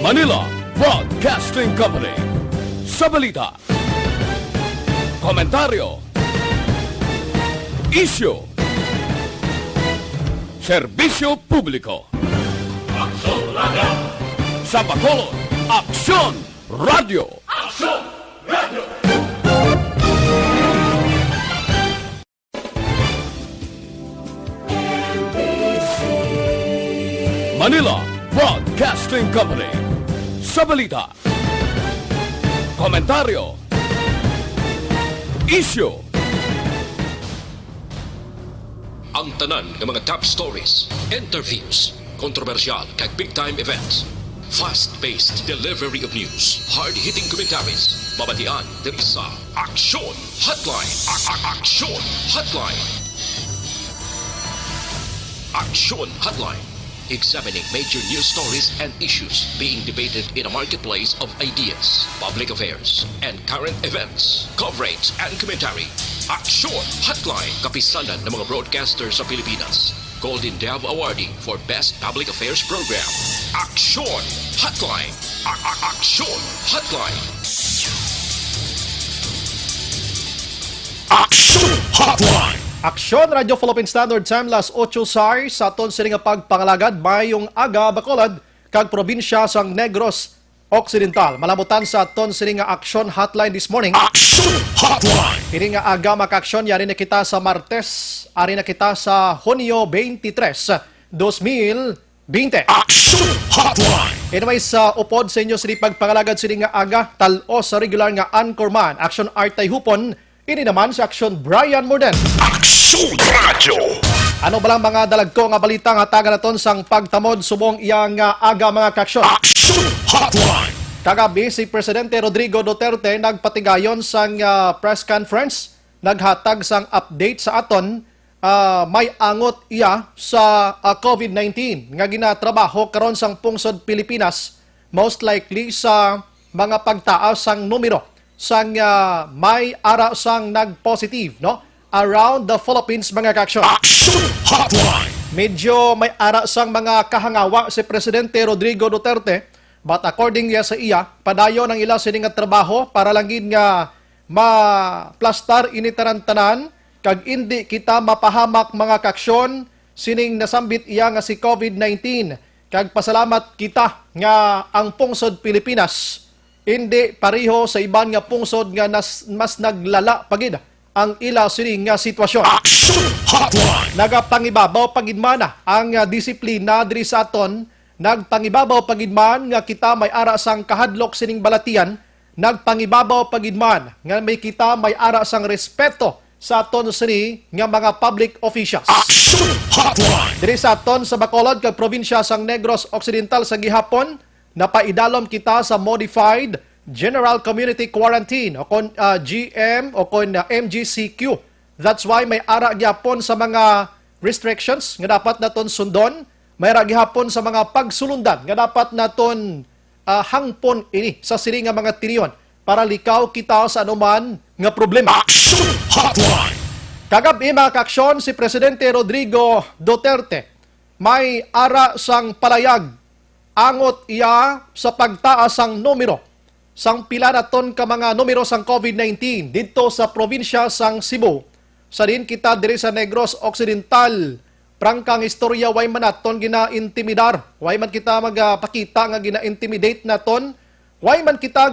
Manila Broadcasting Company. Sa balita, komentaryo, isyu, serbisyo publiko. Aksyon Radio! Sa Bacolod, Aksyon Radio! Aksyon Radio! Manila Broadcasting Company. Sa balita, komentaryo, isyu. Ang tanan ng mga top stories, interviews, kontrobersyal kag big-time events. Fast-paced delivery of news, hard-hitting commentaries, babatian diri sa Aksyon Hotline. Aksyon Hotline. Aksyon Hotline. Examining major news stories and issues being debated in a marketplace of ideas, public affairs, and current events. Coverage and commentary. Aksyon Hotline. Kapisanan ng mga broadcasters sa Pilipinas. Golden Dove Awardee for Best Public Affairs Program. Aksyon Hotline. Aksyon Hotline. Aksyon Hotline. Aksyon Radio Philippine Standard Time las 8 SAR sa aton sini nga pagpangalagad mayong aga Bacolod kag probinsya sang Negros Occidental. Malamutan sa aton sini nga Aksyon Hotline this morning. Aksyon Hotline. Ini nga aga maka-aksyon yari na kita sa Martes, ari na kita sa Hunyo 23, 2020. Aksyon Hotline. Anyway, sa upod sa inyo sini pagpangalagad sini nga aga tal-o sa regular nga anchorman Aksyon Artay Hupon. Ini naman sa Aksyon Brian Morden. Aksyon Radio. Ano ba lang mga dalagko nga balita nga taga naton sang pagtamod subong iyang aga mga kaksyon? Aksyon Hotline. Kagabi si Presidente Rodrigo Duterte nagpatigayon sang press conference, naghatag sang update sa aton, may angot iya sa COVID-19 nga ginatrabaho karon sang pungsod Pilipinas, most likely sa mga pagtaas sang numero sang may ara sang nag-positive, no? Around the Philippines, mga kaksyon. Aksyon Hotline. Medyo may ara sang mga kahangawa si Presidente Rodrigo Duterte, but according niya sa iya, padayon ang ila sining nga trabaho para langin nga ma-plastar initarantanan kag hindi kita mapahamak mga kaksyon sining nasambit iya nga si COVID-19. Kag pasalamat kita nga ang pungsod Pilipinas hindi pareho sa iban nga pungsod nga mas naglala pagid ang ila sining nga sitwasyon. Aksyon Hotline. Nagapangibabaw pagidmana ang disiplina diri sa aton, nagpangibabaw pagidman nga kita may ara sang kahadlok sining balatian, nagpangibabaw pagidman nga may kita may ara sang respeto sa aton sini nga mga public officials. Aksyon Hotline. Diri sa aton sa Bacolod kag probinsya sang Negros Occidental sa gihapon, napaidalom kita sa modified General Community Quarantine o kon GM o kon MGCQ. That's why may ara gyapon sa mga restrictions nga dapat naton sundon, may ara gyapon sa mga pagsulundan nga dapat naton hangpon ini sa sini nga mga tiniyon para likaw kita sa anuman nga problema. Aksyon Hotline. Kagabi mga kaksyon, si Presidente Rodrigo Duterte may ara sang palayag angot iya sa pagtaas sang numero sang pila naton ka mga numero sang COVID-19 dito sa probinsya sang Cebu. Sa din kita diri sa Negros Occidental, prangkang istorya way man naton gina-intimidar, way man kita magpakita nga gina-intimidate naton, way man kita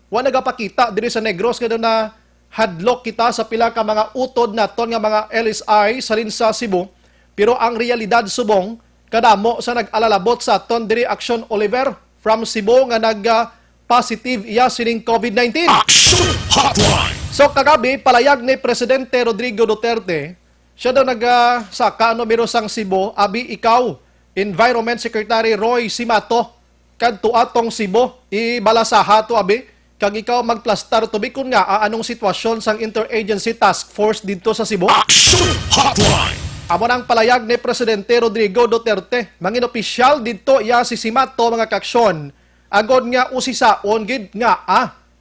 wa nagapakita diri sa Negros nga na hadlok kita sa pila ka mga utod naton nga mga LSI sa linsa Cebu. Pero ang realidad subong kadamo sa nag-alalabot sa aton diri Aksyon Oliver from Cebu nga positive iya sining COVID-19. Aksyon Hotline. So kagabi palayag ni Presidente Rodrigo Duterte, siya daw nagsaka numero sang Cebu, abi ikaw Environment Secretary Roy Simato kadto atong Cebu ibalasaha to abi kag ikaw magplastar to bikon nga anong sitwasyon sang Interagency Task Force dito sa Cebu. Aksyon Hotline. Amo nang palayag ni Presidente Rodrigo Duterte, mangin opisyal dito iya si Simato mga kaksyon. Agod nga usisaon gid nga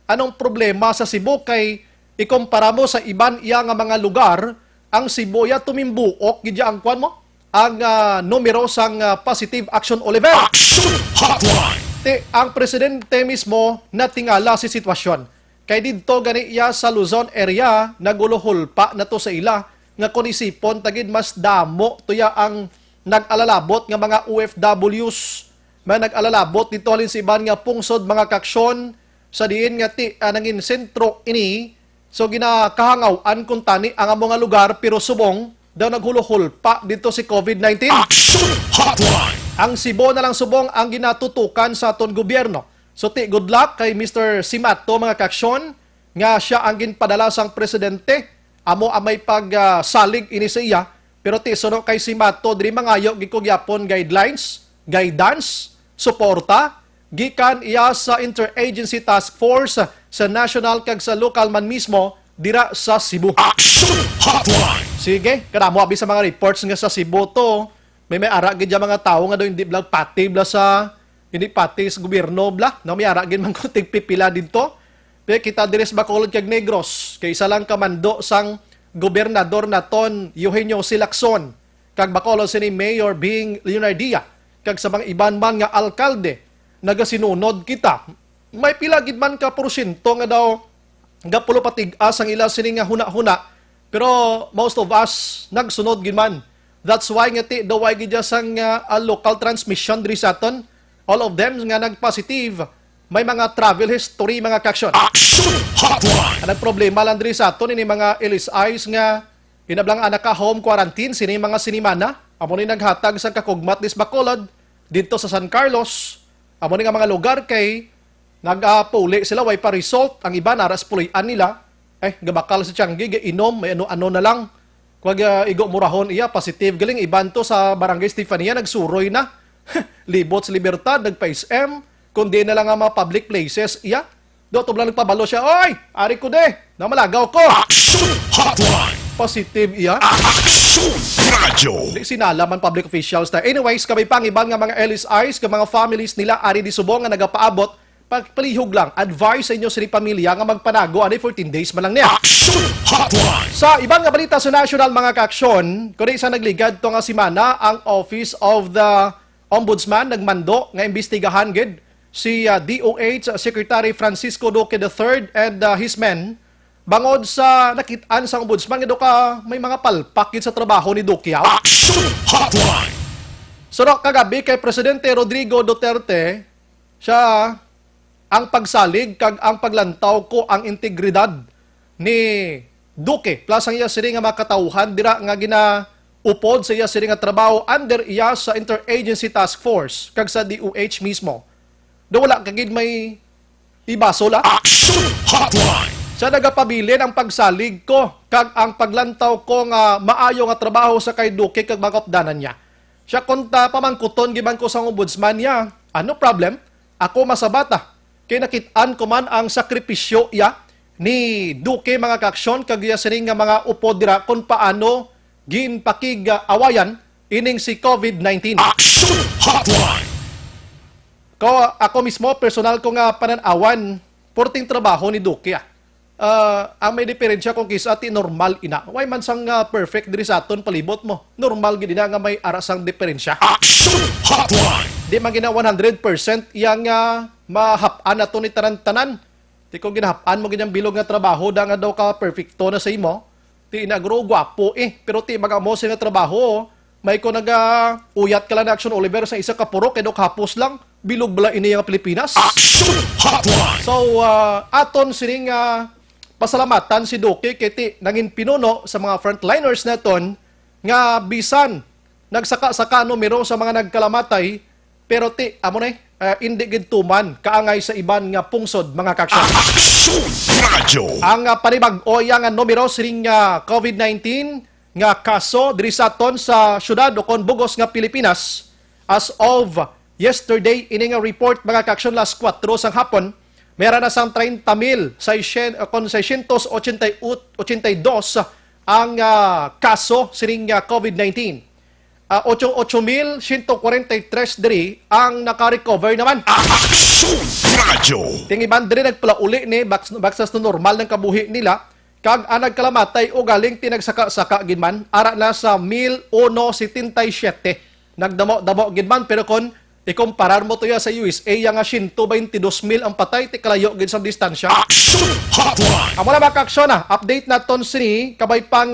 anong problema sa Cebu kay ikumpara mo sa iban iya nga mga lugar, ang Cebu ya tumimbuok gid ang kwan mo ang numero sang positive action Oliver. Aksyon Hotline. ang presidente mismo natingala si sitwasyon. Kay didto gani iya sa Luzon area naguluhol pa na to sa ila nga kung isipon tagid mas damo tuya ang nag-alalabot nga mga OFWs may nag-alalabot dito halin si iban nga pungsod mga kaksyon sa diin nga nangin sentro ini so ginakahangawan kung tani ang mga lugar pero subong daw naghuluhol pa dito si COVID-19. Action Hotline. Ang Cebu na lang subong ang ginatutukan sa aton gobyerno. So good luck kay Mr. Simato mga kaksyon nga siya ang ginpadala sang presidente. Amo amay pagsalig ini sa iya. Pero suno kay Simato diri mangayo gikugyapon guidelines, guidance, suporta gikan iya sa Interagency Task Force sa national kag sa local man mismo dira sa Cebu. Action Hotline. Sige, kadamo abi sa mga reports nga sa Cebu to. May ara gid mga tao nga daw hindi blag pati bla sa hindi pati sa gobyerno bla. No may ara gid man ko tigpipila dito. Pero kita diri sa Bacolod kag Negros kay isa lang kamando sang gobernador naton Eugenio Silacson kag Bacolod sini Mayor Bing Leonardia kag sa mga iban man nga alkalde nagasinunod kita. May pila gid man ka porsyento nga daw gapulo patig-as ang ila sini nga huna-huna. Pero most of us nagsunod gid man. That's why nga ti daw ay gid sang local transmission diri sa aton. All of them nga nag-positive. May mga travel history mga kaksyon. Action Hotline. Ang problema lang diri sa aton ini mga LSIs nga inablang anak ka home quarantine sini mga sinimana. Amo ni naghatag sa kakugmat dis Bacolod dito sa San Carlos. Amo ni nga mga lugar kay nag-puli sila way pa result ang iba naras pulian nila. Gabakal sa Tianggi, inom, may ano-ano na lang. Kung igo murahon iya, positive. Galing, iban to sa Barangay Stefania, nagsuroy na. Libot sa Libertad, nagpa-SM. Kundi na lang ang mga public places, iya. Doon lang nagpabalo siya, oy, ari ko de, namalagaw ko. Action Hotline. Positive iya. Action Radio. Di sinalaman public officials na. Anyways, kami pang iban nga mga LSIs, ka mga families nila, ari di subong nga nagapaabot, pagpalihog lang, advice sa inyo sa pamilya nga magpanago, 14 days man lang niya. Action Hotline. Sa ibang nga balita sa national mga kaaksyon, kundi isa nagligad to nga simana ang Office of the Ombudsman nagmando nga imbestigahan gid si DOH Secretary Francisco Duque III and his men bangod sa nakit-an sa Ombudsman nga ka may mga palpak gid sa trabaho ni Duque. Action Hotline. So kagabi kay Presidente Rodrigo Duterte siya ang pagsalig kag ang paglantaw ko ang integridad ni Duque plus ang iya siri nga makatauhan dira nga ginaupod sa iya siri nga trabaho under iya sa Interagency Task Force kag sa DOH mismo. Do wala kagid may ibasola. Action Hotline. Sa nagapabilin ang pagsalig ko kag ang paglantaw ko nga maayo nga trabaho sa kay Duque kag mga kapdanan niya. Siya konta pamangkuton giban ko sa ombudsman niya. Ano problem? Ako masabata. Kay nakit-an ko man ang sakripisyo iya ni Duque mga kaaksyon kag iya sining nga mga upod dira kung paano ginpakig-awayan ining si COVID-19. Action Hotline. Ako mismo personal ko nga pananawan porting trabaho ni Duque. Ang may diferensya kung kisa ti normal ina. Way man sang perfect diri sa aton palibot mo. Normal gid na nga may arasang diferensya. Action Hotline. Di man gina 100% iyang mahap-an na ito ni tanan-tanan. Di kung ginahap-an mo ganyang bilog nga trabaho, da nga daw ka perfecto na sa imo. Di inagro, gwapo Pero ti mga mo sa trabaho, may ko uyat ka lang na Action Oliver sa isa kapurok, kaya hapos lang, bilog bala ini ang Pilipinas. Action Hotline. So, aton sining pasalamatan si Duque kay ti nangin pinuno sa mga frontliners naton nga bisan nagsaka-saka numero sa mga nagkalamatay, pero ti, amo na hindi gid tuman kaangay sa iban nga pungsod mga kaksyon. Action Radio. Ang panibag-o yang numero siring COVID-19 nga kaso diri sa aton sa syudad o kon bugos nga Pilipinas as of yesterday ini nga report mga kaksyon last 4 sang hapon meron na sang 30,682 ang kaso siring COVID-19. 8,143 diri ang naka-recover naman. Action Radio. Tingiban diri nagpalauli ni baksas no normal ng kabuhi nila kag ang nagkalamatay o galing tinagsaka-saka gid man ara na sa 1,177. Nagdamo-damo gid man pero kon ikumparar mo to ya sa USA, yang 122,000 ang patay, ti kalayo gid sa distansya. Action Hotline. Amo na maka-aksyon update naton sini, kabay pang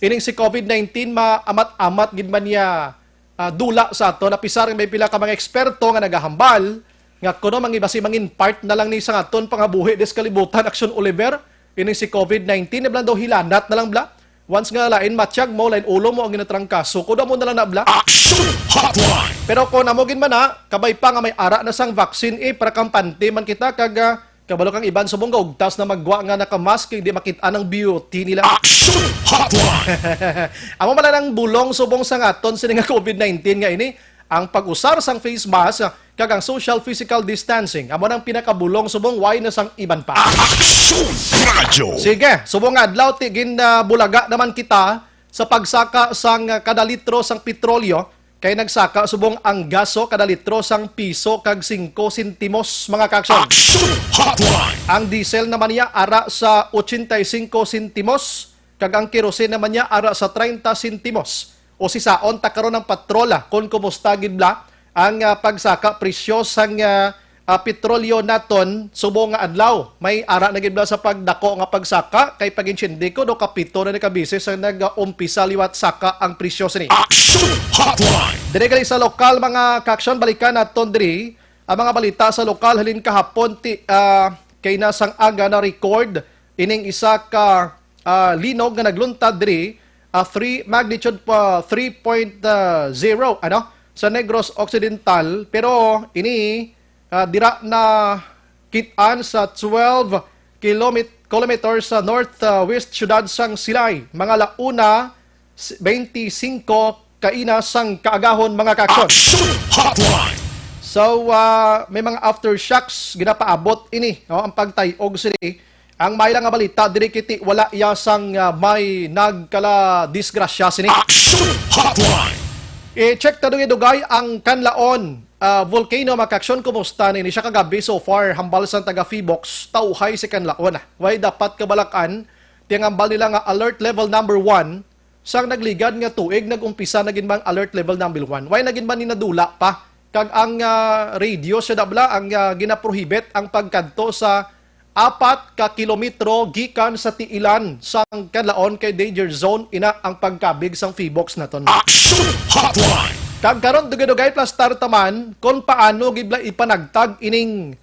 ining si COVID-19 maamat-amat gid man niya dula sa ato, napisar may pila ka mga eksperto nga nagahambal, nga kuno mangibasi mangin part na lang ni sa aton pangabuhi des kalibutan, Action Oliver, ining si COVID-19, na daw hilanat na lang bla. Once nga lain matiyag mo, lain ulo mo ang ginatrangkaso, kuda mo na lang na bla. Action Hotline. Pero kung namogin man kabay pa nga may ara na sang vaccine para kampante man kita kag kabalo kang iban subong ugtas na magwa nga nakamask hindi makita ng beauty nila. Action Hotline. Amo man lang bulong subong sa ngaton sini nga COVID-19 nga ini ang pag-usar sang face mask kag ang social physical distancing. Amo nang pinakabulong subong why na sang iban pa. Action Radyo. Sige, subong adlaw ti bulaga naman kita sa pagsaka sang kada litro sang petrolyo kay nagsaka subong ang gaso kada litro sang piso kag 5 sentimos mga kakson. Action Hotline. Ang diesel naman niya ara sa 85 sentimos kag ang kerosene naman niya ara sa 30 sentimos. O si saon ta karon ng patrola kung kumusta gid bla ang pagsaka presyo sang petrolyo naton subong nga adlaw. May ara na gid bla sa pagdako nga pagsaka kay paginsindi ko do kapito na nakabisis sa nag-umpisa liwat saka ang presyo sini. Action Hotline. Dire gali sa lokal mga kaksyon, balikan naton diri ang mga balita sa lokal halin kahapon kay nasang aga na record ining isa ka linog nga nagluntad diri magnitude 3.0 sa Negros Occidental, pero ini dira na kitaan sa 12 kilometers sa northwest syudad sang Silay, mga launa 25 kaina sang kaagahon mga kaksyon. Action Hotline. So, may mga aftershocks ginapaabot ini, no, ang pagtayog sini. Ang may lang nga balita, diri kiti wala yasang may nagkala disgrasya sini. Action Hotline. I-check ta dugay ang Canlaon volcano makaksyon, kumusta ni siya kagabi so far hambal sa taga Phibox tauhay si Canlaon. Way dapat kabalakan tiyang hambal nila nga alert level number 1 sang nagligad nga tuig nagumpisa nagin bang alert level number 1. Way nagin ba ni nadula pa kag ang radio sa dabla ang ginaprohibit ang pagkadto sa 4 ka kilometro gikan sa tiilan sang Canlaon kay danger zone ina ang pagkabig sang Phibox naton. Action Hotline. Kag karon dugay-dugay plus tartaman kung paano gibla ipanagtag ining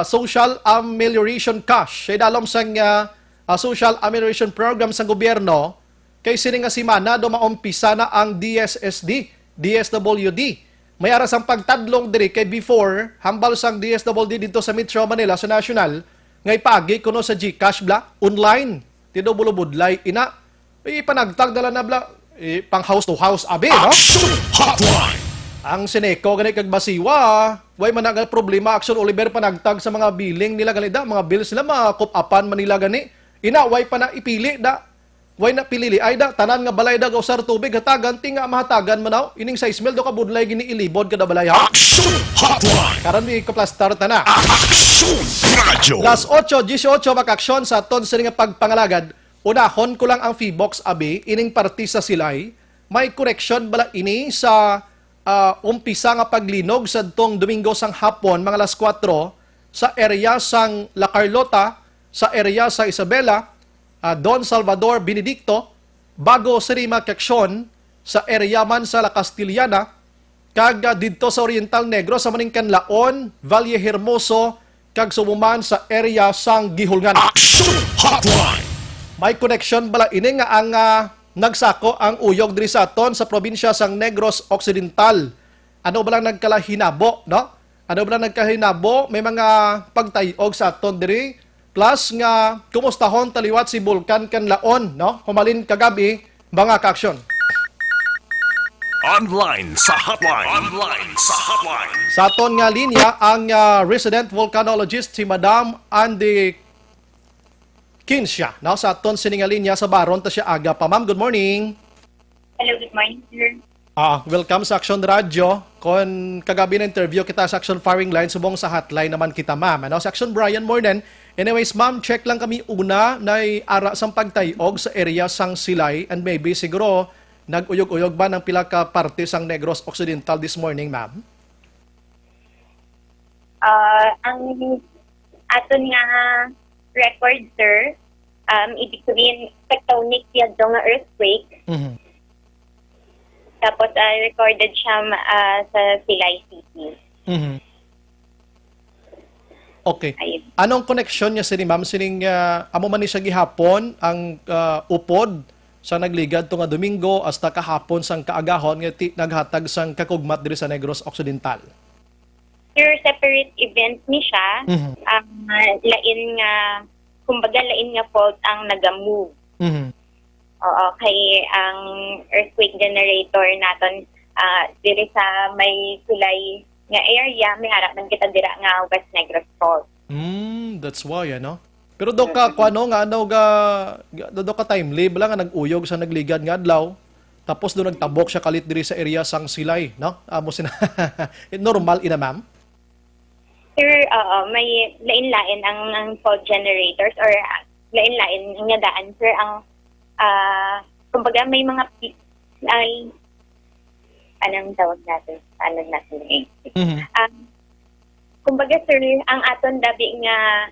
social amelioration cash. Say dalom sang social amelioration program sa gobyerno kay sini nga simana do maumpisa na ang DSSD, DSWD. May aras ang pagtadlong diri kay before hambal sang DSWD dito sa Metro Manila sa National ngay pagi kuno sa GCash bla online tido bulubudlay ina ipanagtag dala na bla pang house to house abi no. Action Hotline. Ang Seneco gani kag basiwa way man ang problema Action Oliver panagtag sa mga billing nila ganida mga bills nila makup-apan man nila gani ina way pa na ipili da way na pilili ay da tanan nga balay da usar tubig hatagan tinga mahatagan manaw ining 6 mil do ka budlay gini ilibod kada balay ha. Action Hotline. Karon mi ko plastar ta na. Action Radyo. Las 8:18 makaksyon sa aton sa nga pagpangalagad. Unahon ko lang ang Phibox abi ining parti sa Silay. May correction bala ini sa umpisa nga paglinog sa tong Domingo sang hapon mga alas 4 sa area sang La Carlota, sa area sa Isabela, Don Salvador Benedicto, bago sa makaksyon sa area man sa La Castillana, kag didto sa Oriental Negro sa maning Canlaon, Valle Hermoso, kag sumuman sa area sang Gihulngan. Action Hotline. May connection bala ini nga ang nagsako ang uyog diri sa aton sa probinsya sang Negros Occidental. Ano ba lang nagkalahinabo, no? Ano ba lang nagkahinabo? May mga pagtayog sa aton diri. Plus nga kumustahon taliwat si Bulkan Canlaon, no? Humalin kagabi mga kaaksyon. Online sa hotline. Online sa hotline. Sa aton nga linya ang resident volcanologist si Madam Andy Kinsya. Now, sa aton siningaling niya sa Baron, ta siya aga pa. Ma'am, good morning. Hello, good morning, sir. Welcome sa Action Radio. Kung kagabi na interview kita sa Action Firing Line, subong sa hotline naman kita, ma'am. Ano, sa Action Brian Mornan. Anyways, ma'am, check lang kami una na ara sang pagtayog sa area sang Silay and maybe siguro nag-uyog-uyog ba ng pila ka parte sang Negros Occidental this morning, ma'am? Ang aton nga record, sir, ibig sabihin, tectonic yan nga earthquake. Mhm. Tapos, recorded siya sa Silay City. Mhm. Okay. Ayun. Anong connection niya sini ma'am sining amo man ni siya gihapon ang upod sa nagligad to nga Domingo hasta kahapon sang kaagahon nga naghatag sang kakugmat diri sa Negros Occidental. Sir, separate event ni siya. Mhm. Lain nga, kumbaga lain nga fault ang nag-move. Mhm. Oo, kay ang earthquake generator naton diri sa may Silay nga area, may harap man kita dira nga West Negros Fault. That's why ano. Pero do ka kuano nga ano do ka timely bala nga nag-uyog sa nagligad nga adlaw. Tapos do nagtabok siya kalit diri sa area sang Silay, no? Amo sina normal ina ma'am. Sir, may lain-lain ang fault generators or lain-lain nga daan, sir, ang kumbaga may mga anong tawag natin? Ano natin eh? Mhm. Kumbaga, sir, ang aton dabi nga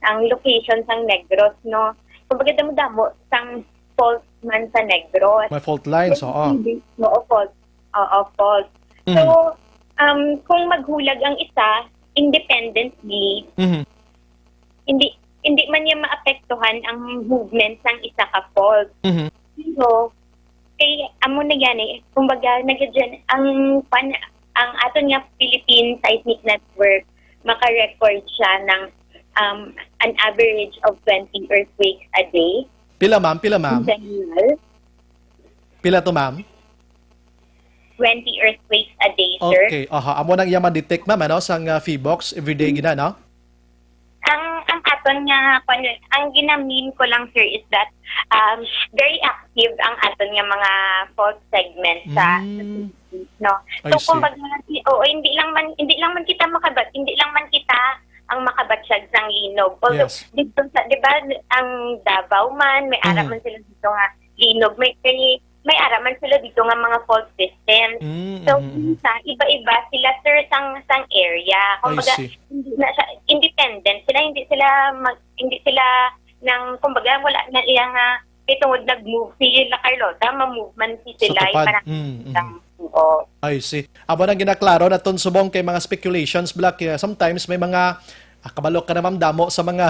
ang location sang Negros, no? Kumbaga, damo-damo sang fault man sa Negros. May fault lines, oo. Oo, fault. Oo, fault. Mhm. So, kung maghulag ang isa, independently, Mhm. hindi man niya maapektuhan ang movement ng isa ka fault. Mhm. So, kay amo na yan eh. Kumbaga, ang aton nga Philippine Seismic Network, maka-record siya ng an average of 20 earthquakes a day. Pila ma'am? Pila ma'am? In general, Pila to ma'am? 20 earthquakes a day, sir. Okay, aha. Amo nang iya ma-detect ma'am ano sang Feebox everyday gina no? Ang aton nga ang ginamin ko lang, sir, is that very active ang aton nga mga fault segment sa no. I So see. kumbaga hindi lang man kita ang makabatsyag sang linog. Although Yes. dito sa 'di ba ang Davao man may ara man sila dito nga linog, may ara man sila dito nga mga fault systems. So, iba-iba sila, sir, sang area. Kumbaga, see. hindi na siya independent. Hindi sila nang, kumbaga, wala na iya nga, tungod nag-move si La Carlota, ma-move man si Sa sila. tupad. Oo. I see. Abo nang ginaklaro na ton subong kay mga speculations black sometimes may mga kabalo ka na ma'am damo sa mga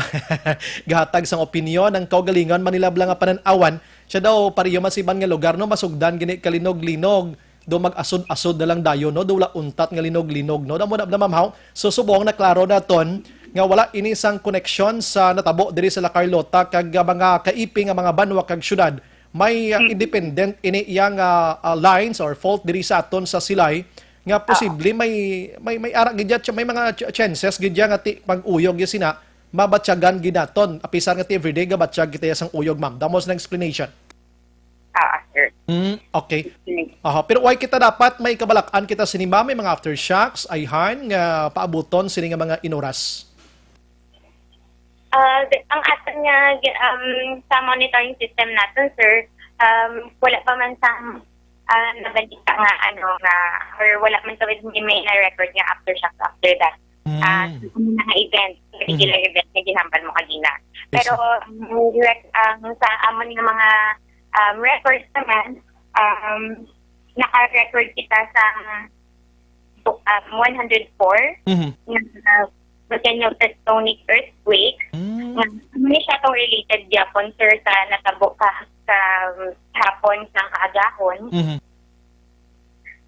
gahatag sang opinion ng kaugalingon Manila blang nga panan-awan siya daw pariyo masiban nga lugar no masugdan gini kalinog-linog do mag-asod-asod na lang dayo no do wala untat nga linog-linog no damo na ma'am haw so subong na klaro na ton nga wala ini sang connection sa natabo diri sa La Carlota kag mga kaiping nga mga banwa kag syudad may independent ini iyang lines or fault diri sa aton sa Silay nga posible may ara gid may mga chances gid nga ti pag-uyog ya sina mabatyagan ginaton apisan nga ti everyday ga batsyag kita sang uyog ma'am damos na explanation. Sir. Okay. Pero why kita dapat may kabalakan kita sini ma'am may mga aftershocks ayhan nga paabuton sini nga mga inoras. Ang aton nga sa monitoring system natin, sir, wala pa man sa nabalita nga or wala man sa may na-record nga aftershocks after that. Mga event, regular event na ginampan mo kanina. Pero sa amon nga mga records naman, naka-record kita sa 104 na volcanic tectonic earthquake. Hindi siya itong related Japon, sir, sa natabo ka sa hapon sa kaagahon.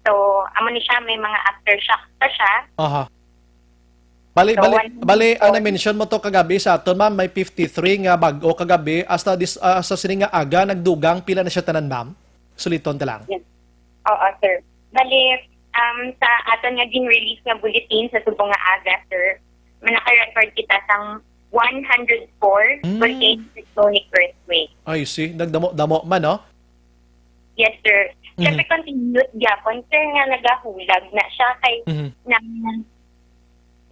So, amo ni siya, may mga aftershock pa siya. Bali, ang na-mention mo to kagabi sa aton, ma'am, may 53 nga bag-o kagabi. Hasta sining nga aga, nagdugang, pila na siya tanan, ma'am? Suliton ta lang. Yes. Oo, sir. Bali, sa aton nga gin-release nga bulletin sa subong nga aga, sir, manaka-record kita sang 104 volcanic tectonic earthquake. I see. Nagdamo-damo man, no? Yes, sir. Siyempre, continued Japon, sir, nga nagahulag na siya kay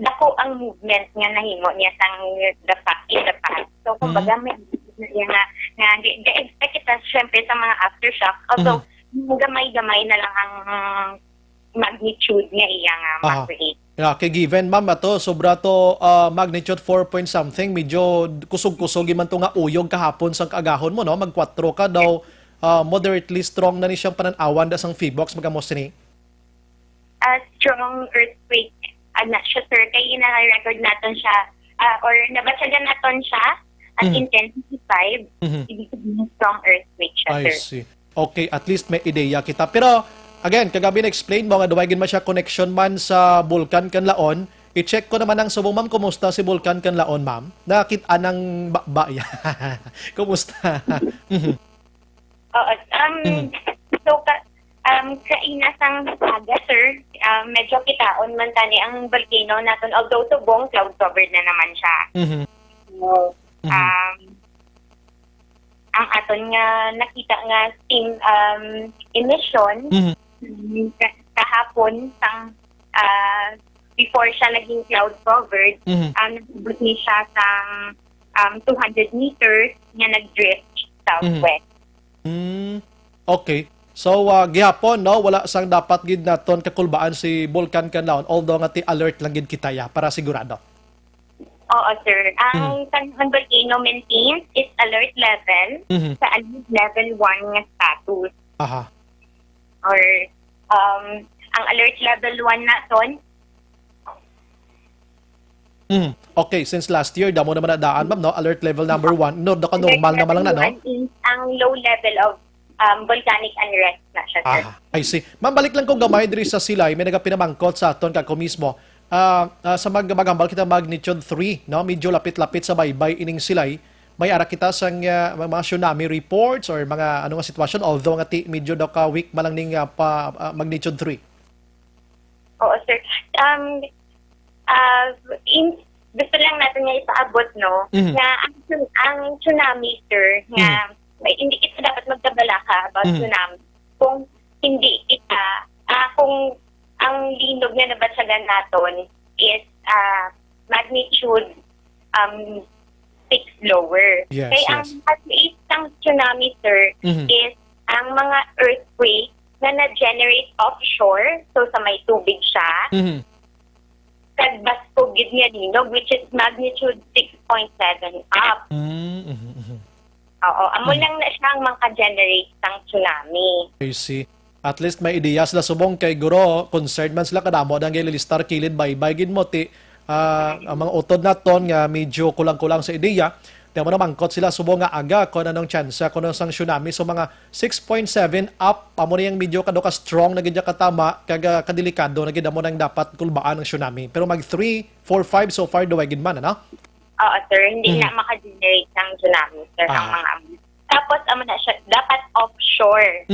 dako ang movement nga nahimo niya sang the past. So, kumbaga, may ga-expect kita siyempre sa mga aftershock. Although, gamay-gamay na lang ang magnitude nga iya nga ma-create. Yeah, kay given ma'am ato sobra to magnitude 4 point something, medyo kusog-kusog man to nga uyog kahapon sang kaagahon mo no, mag 4 ka daw, moderately strong na ni siyang pananawan da sang Feebox magamos ni. Strong earthquake. Na siya, sir. Kaya ina-record natin siya, or nabatsagan natin siya at intensity 5. Ibig sabihin strong earthquake siya, I sir. see. Okay, at least may ideya kita. Pero, again, kagabi na-explain mo nga duwagin man siya connection man sa Bulkan Kanlaon. I-check ko naman ang subong, ma'am, kumusta si Bulkan Kanlaon, ma'am? Nakita ng bakba. Kumusta? Oo. So, kainasang aga, sir, medyo kitaon man tani ang volcano natin. Although tubong, cloud covered na naman siya. So, ang aton nga nakita nga steam emission kahapon sang before siya naging cloud covered, nagubot ni siya sang 200 meters nga nag-drift southwest. Okay. So, gihapon, no, wala sang dapat gid naton kakulbaan si Bulkan Kanlaon, although nga ti alert lang gid kita ya, para sigurado. Oo, sir. Ang San Juan Volcano maintains its alert level sa alert level 1 nga status. Aha. Or, ang alert level 1 naton, Okay, since last year, damo naman nadaan, ma'am, no? Alert level number 1. No, ka normal naman lang na, no? is ang low level of volcanic unrest na siya, sir. I see. Ma'am, balik lang kong gamay diri sa Silay. May nagapinamangkot sa aton kako mismo. Sa magambal kita magnitude 3, no? Medyo lapit-lapit sa baybay ining Silay. May ara kita sang mga tsunami reports or mga ano nga sitwasyon, although nga medyo daw ka weak malang ning magnitude 3. Oo, sir. Gusto lang natin nga ipaabot, no, na ang tsunami, sir, nga hindi kita dapat magkabalaka about tsunami. Kung hindi kita, kung ang linog na nabatsagan natin is magnitude 6 lower. Yes, Kaya ang at-least ang tsunami, sir, is ang mga earthquake na na-generate offshore, so sa may tubig siya, kagbas gid nga linog, which is magnitude 6.7 up. Oo, amo lang na siyang maka-generate ng tsunami. I see. At least may ideya sila subong kay Guro, concerned man sila kadamo dang lilistar kilid baybay gid mo ti ang mga utod naton nga medyo kulang-kulang sa ideya. Di mo na mangkot sila subong nga aga kung anong chance kung anong sang tsunami. So mga 6.7 up, amo na yung medyo kado ka strong na gid katama kaga kadelikado na gid mo nang dapat kulbaan ng tsunami. Pero mag 3, 4, 5 so far duway gid man, ano? Oo, sir. Hindi na maka-generate ng tsunami, sir, ang mga amo. Tapos, na siya, dapat offshore.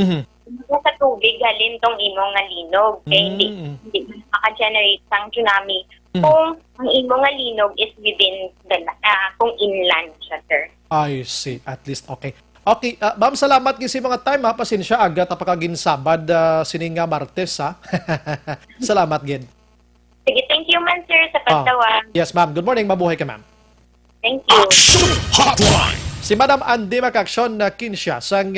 Sa tubig, halin tong imong nga linog. Kaya hindi maka-generate ng tsunami. Kung ang imong nga linog is within kung inland siya, sir. I see. At least, okay. Okay, ma'am, salamat gisi mga time, ha. Pasensya, aga tapakagin Sabad, sininga Martes, ha. Salamat, gid. Sige, thank you man, sir, sa pagtawag. Yes, ma'am. Good morning. Mabuhay ka, ma'am. Thank you. Action Hotline. Si Madam Andy Macaction na Kinsya, sang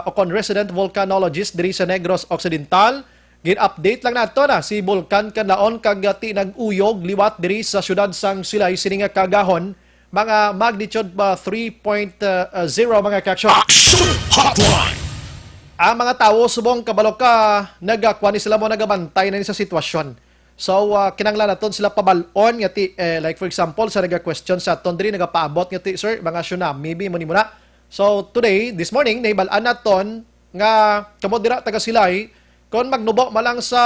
Ocon resident volcanologist diri sa Negros Occidental. Gin-update lang nato na si Bulkan Kanlaon kagati nag-uyog liwat diri sa syudad sang Silay sininga kagahon. Mga magnitude 3.0 mga kaksyon. Action Hotline. Ang mga tao subong kabalo ka nagakwa ni sila mo nagabantay na ni sa sitwasyon. So, kinanglan naton sila pabalon nga ti, like for example, sa nag-question sa aton diri nagapaabot nga ti, sir, mga tsunami, maybe mo ni muna. So, today, this morning, nahibalaan naton nga kamo dira taga Silay, kung magnubo malang sa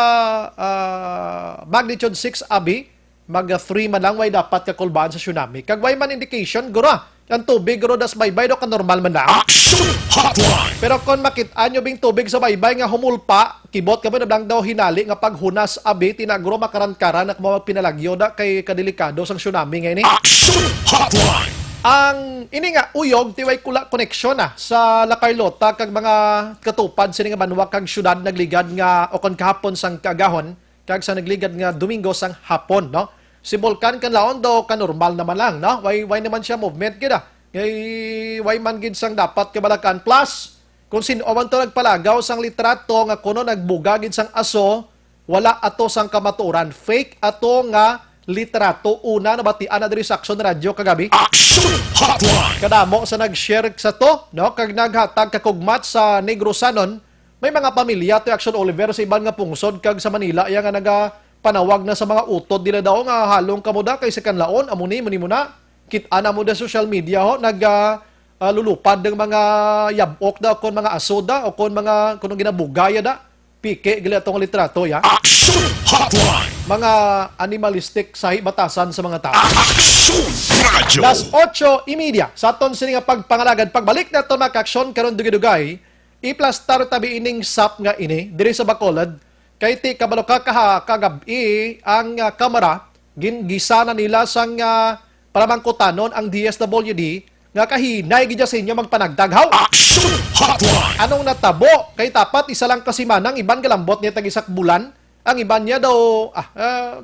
magnitude 6 abi, mag 3 man lang way dapat kakulbaan sa tsunami. Kagway man indication, gura, ang tubig, guro, das baybay do ka normal man na. Action Hotline. Pero kung makita nyo bing tubig sa baybay nga humulpa, kibot ka mo na daw hinali nga paghunas abi, tinaguro makaran-karan at mga pinalagyo da kay kadelikado sang tsunami ngayon. Action Hotline. Ang ini nga uyog tiway kula connection sa La Carlota kag mga katupad sini nga banwa kag syudad nagligad nga o kon kahapon sang kagahon kag sa nagligad nga Domingo sang hapon, no? Si Bulkan Kanlaon do kanormal naman lang, no? Why naman siya movement gida. Why man gid sang dapat kabalakan plus kung sino man to nagpalagaw sang litrato nga kuno nagbuga gid sang aso wala ato sang kamatuoran. Fake ato nga literato. Una, nabatian na diri sa Action Radio kagabi. Action Hotline. Kadamo sa nag-share sa to, no? Kag naghatag kakugmat sa Negrosanon, may mga pamilya to Action Oliver sa iban nga pungsod kag sa Manila iya nga nagapanawag na sa mga utod dila daw nga halong kamuda kay sa kanlaon amuni muna kita na mo da social media ho lulupad ng mga yabok da kon mga asoda o kon mga kunong ginabugaya da pike gila tong litrato ya. Action Hotline. Mga animalistic sahi batasan sa mga tao. Action Radio. Las 8:30 sa aton sini nga pagpangalagad pagbalik na to maka-aksyon karon dugay-dugay iplastar tabi ining sap nga ini diri sa Bacolod kay ti kabalo kagabi ang kamera gingisa na nila sang palamangkutanon ang DSWD nga kahinay gidya sa inyo magpanagdaghaw. Action Hotline. Anong natabo kay tapat isa lang kasi manang iban galambot niya tag isak bulan ang iban niya daw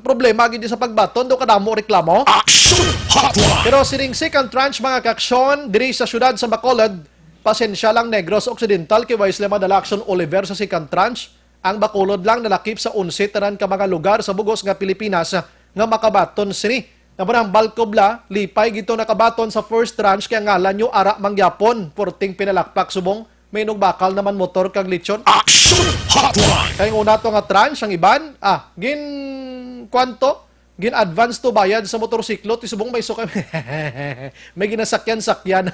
problema gid sa pagbaton daw kadamo reklamo. Action Hotline. Pero sining second tranche mga kaksyon diri sa syudad sa Bacolod, pasensya lang Negros Occidental kay wais lemang dala Action Oliver sa second tranche. Ang Bacolod lang nalakip sa 11 tanan ka mga lugar sa bugos nga Pilipinas nga makabaton sini. Namunang Balcobla, lipay gito nakabaton sa first tranche kaya ngalan nyo ara mangyapon. Porting pinalakpak subong may bakal naman motor kag lechon. Action Hotline. Kaya una to nga tranche ang iban, gin advance to bayad sa motorsiklo ti subong may sukay. May ginasakyan-sakyan.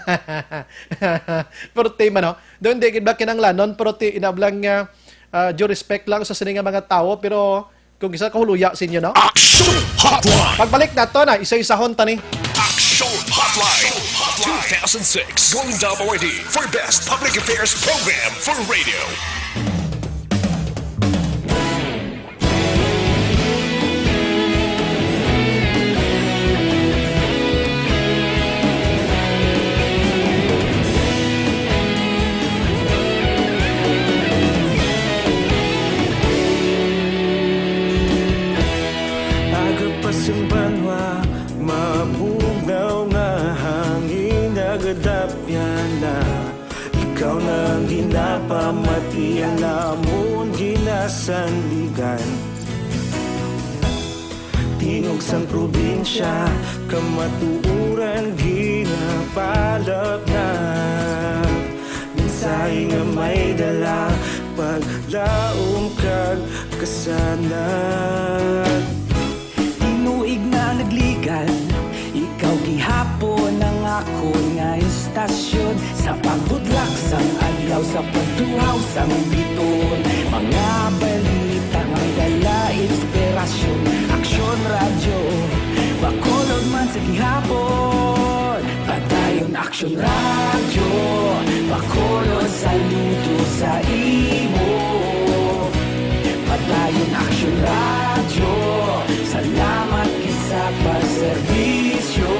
Pero ti man doon di gid ba kinanglanon pero ti inablang due respect lang sa sininga mga tao pero kung isa kahuluya sa inyo, no? Action Hotline. Pagbalik na to na, isa-isahon tani. Action Hotline. 2006 Golden Dome Awardee for Best Public Affairs Program for Radio. Banwa, mabugaw nga hangin nagadapyan na ikaw na ginapamatian namon ginasandigan tingog sang probinsya kamatuuran ginapalap na minsay nga may dala paglaom kag kasanag tuig na nagligan, ikaw gihapon ang ako nga istasyon sa pagbudlak sang adlaw sa pagtuhaw sang biton mga balita nga dala inspirasyon Action Radio Bacolod man sa gihapon padayon Action Radio Bacolod saludo sa imo padayon Action Radio salamat sa pagserbisyo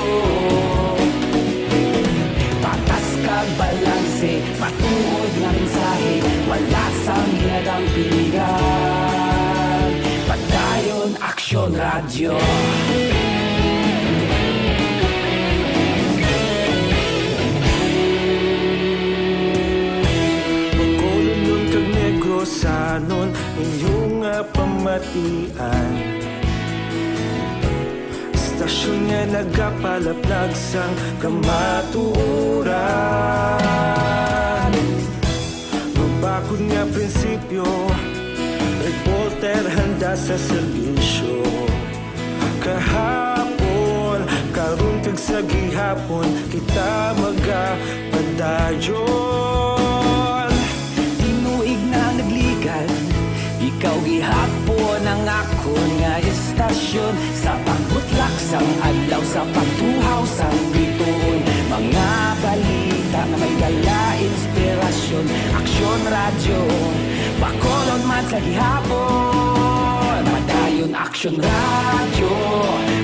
patas kag balanse matuod nga mensahe wala sang ginadang piligan padayon Action Radio Bacolod nun kag Negrosanon inyong pamatian Stasyon nga nagapalaplag sang kamatuoran Magbakod nga prinsipyo Reporter handa sa serbisyo Kahapon, karon kag sa gihapon Kita magapadayon Tinuig na nagligan Ikaw gihapon ang ako nga istasyon Sa pagbutlak sang adlaw Sa pagtuhaw sang biton Mga balita na may dala inspirasyon Action Radio Bacolod man sa gihapon Padayon Action Radio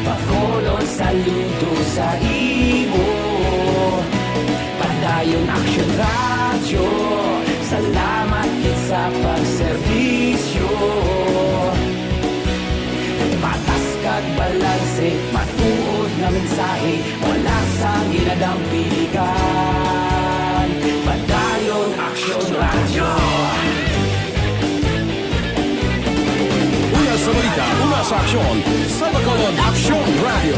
Bacolod saludo sa imo Padayon Action Radio Salamat sa pagserbisyo patas kag balanse matuod nga mensahe wala sang ginadang piligan padayon Action Radio sa aksyon sa Bacolod Action Radio.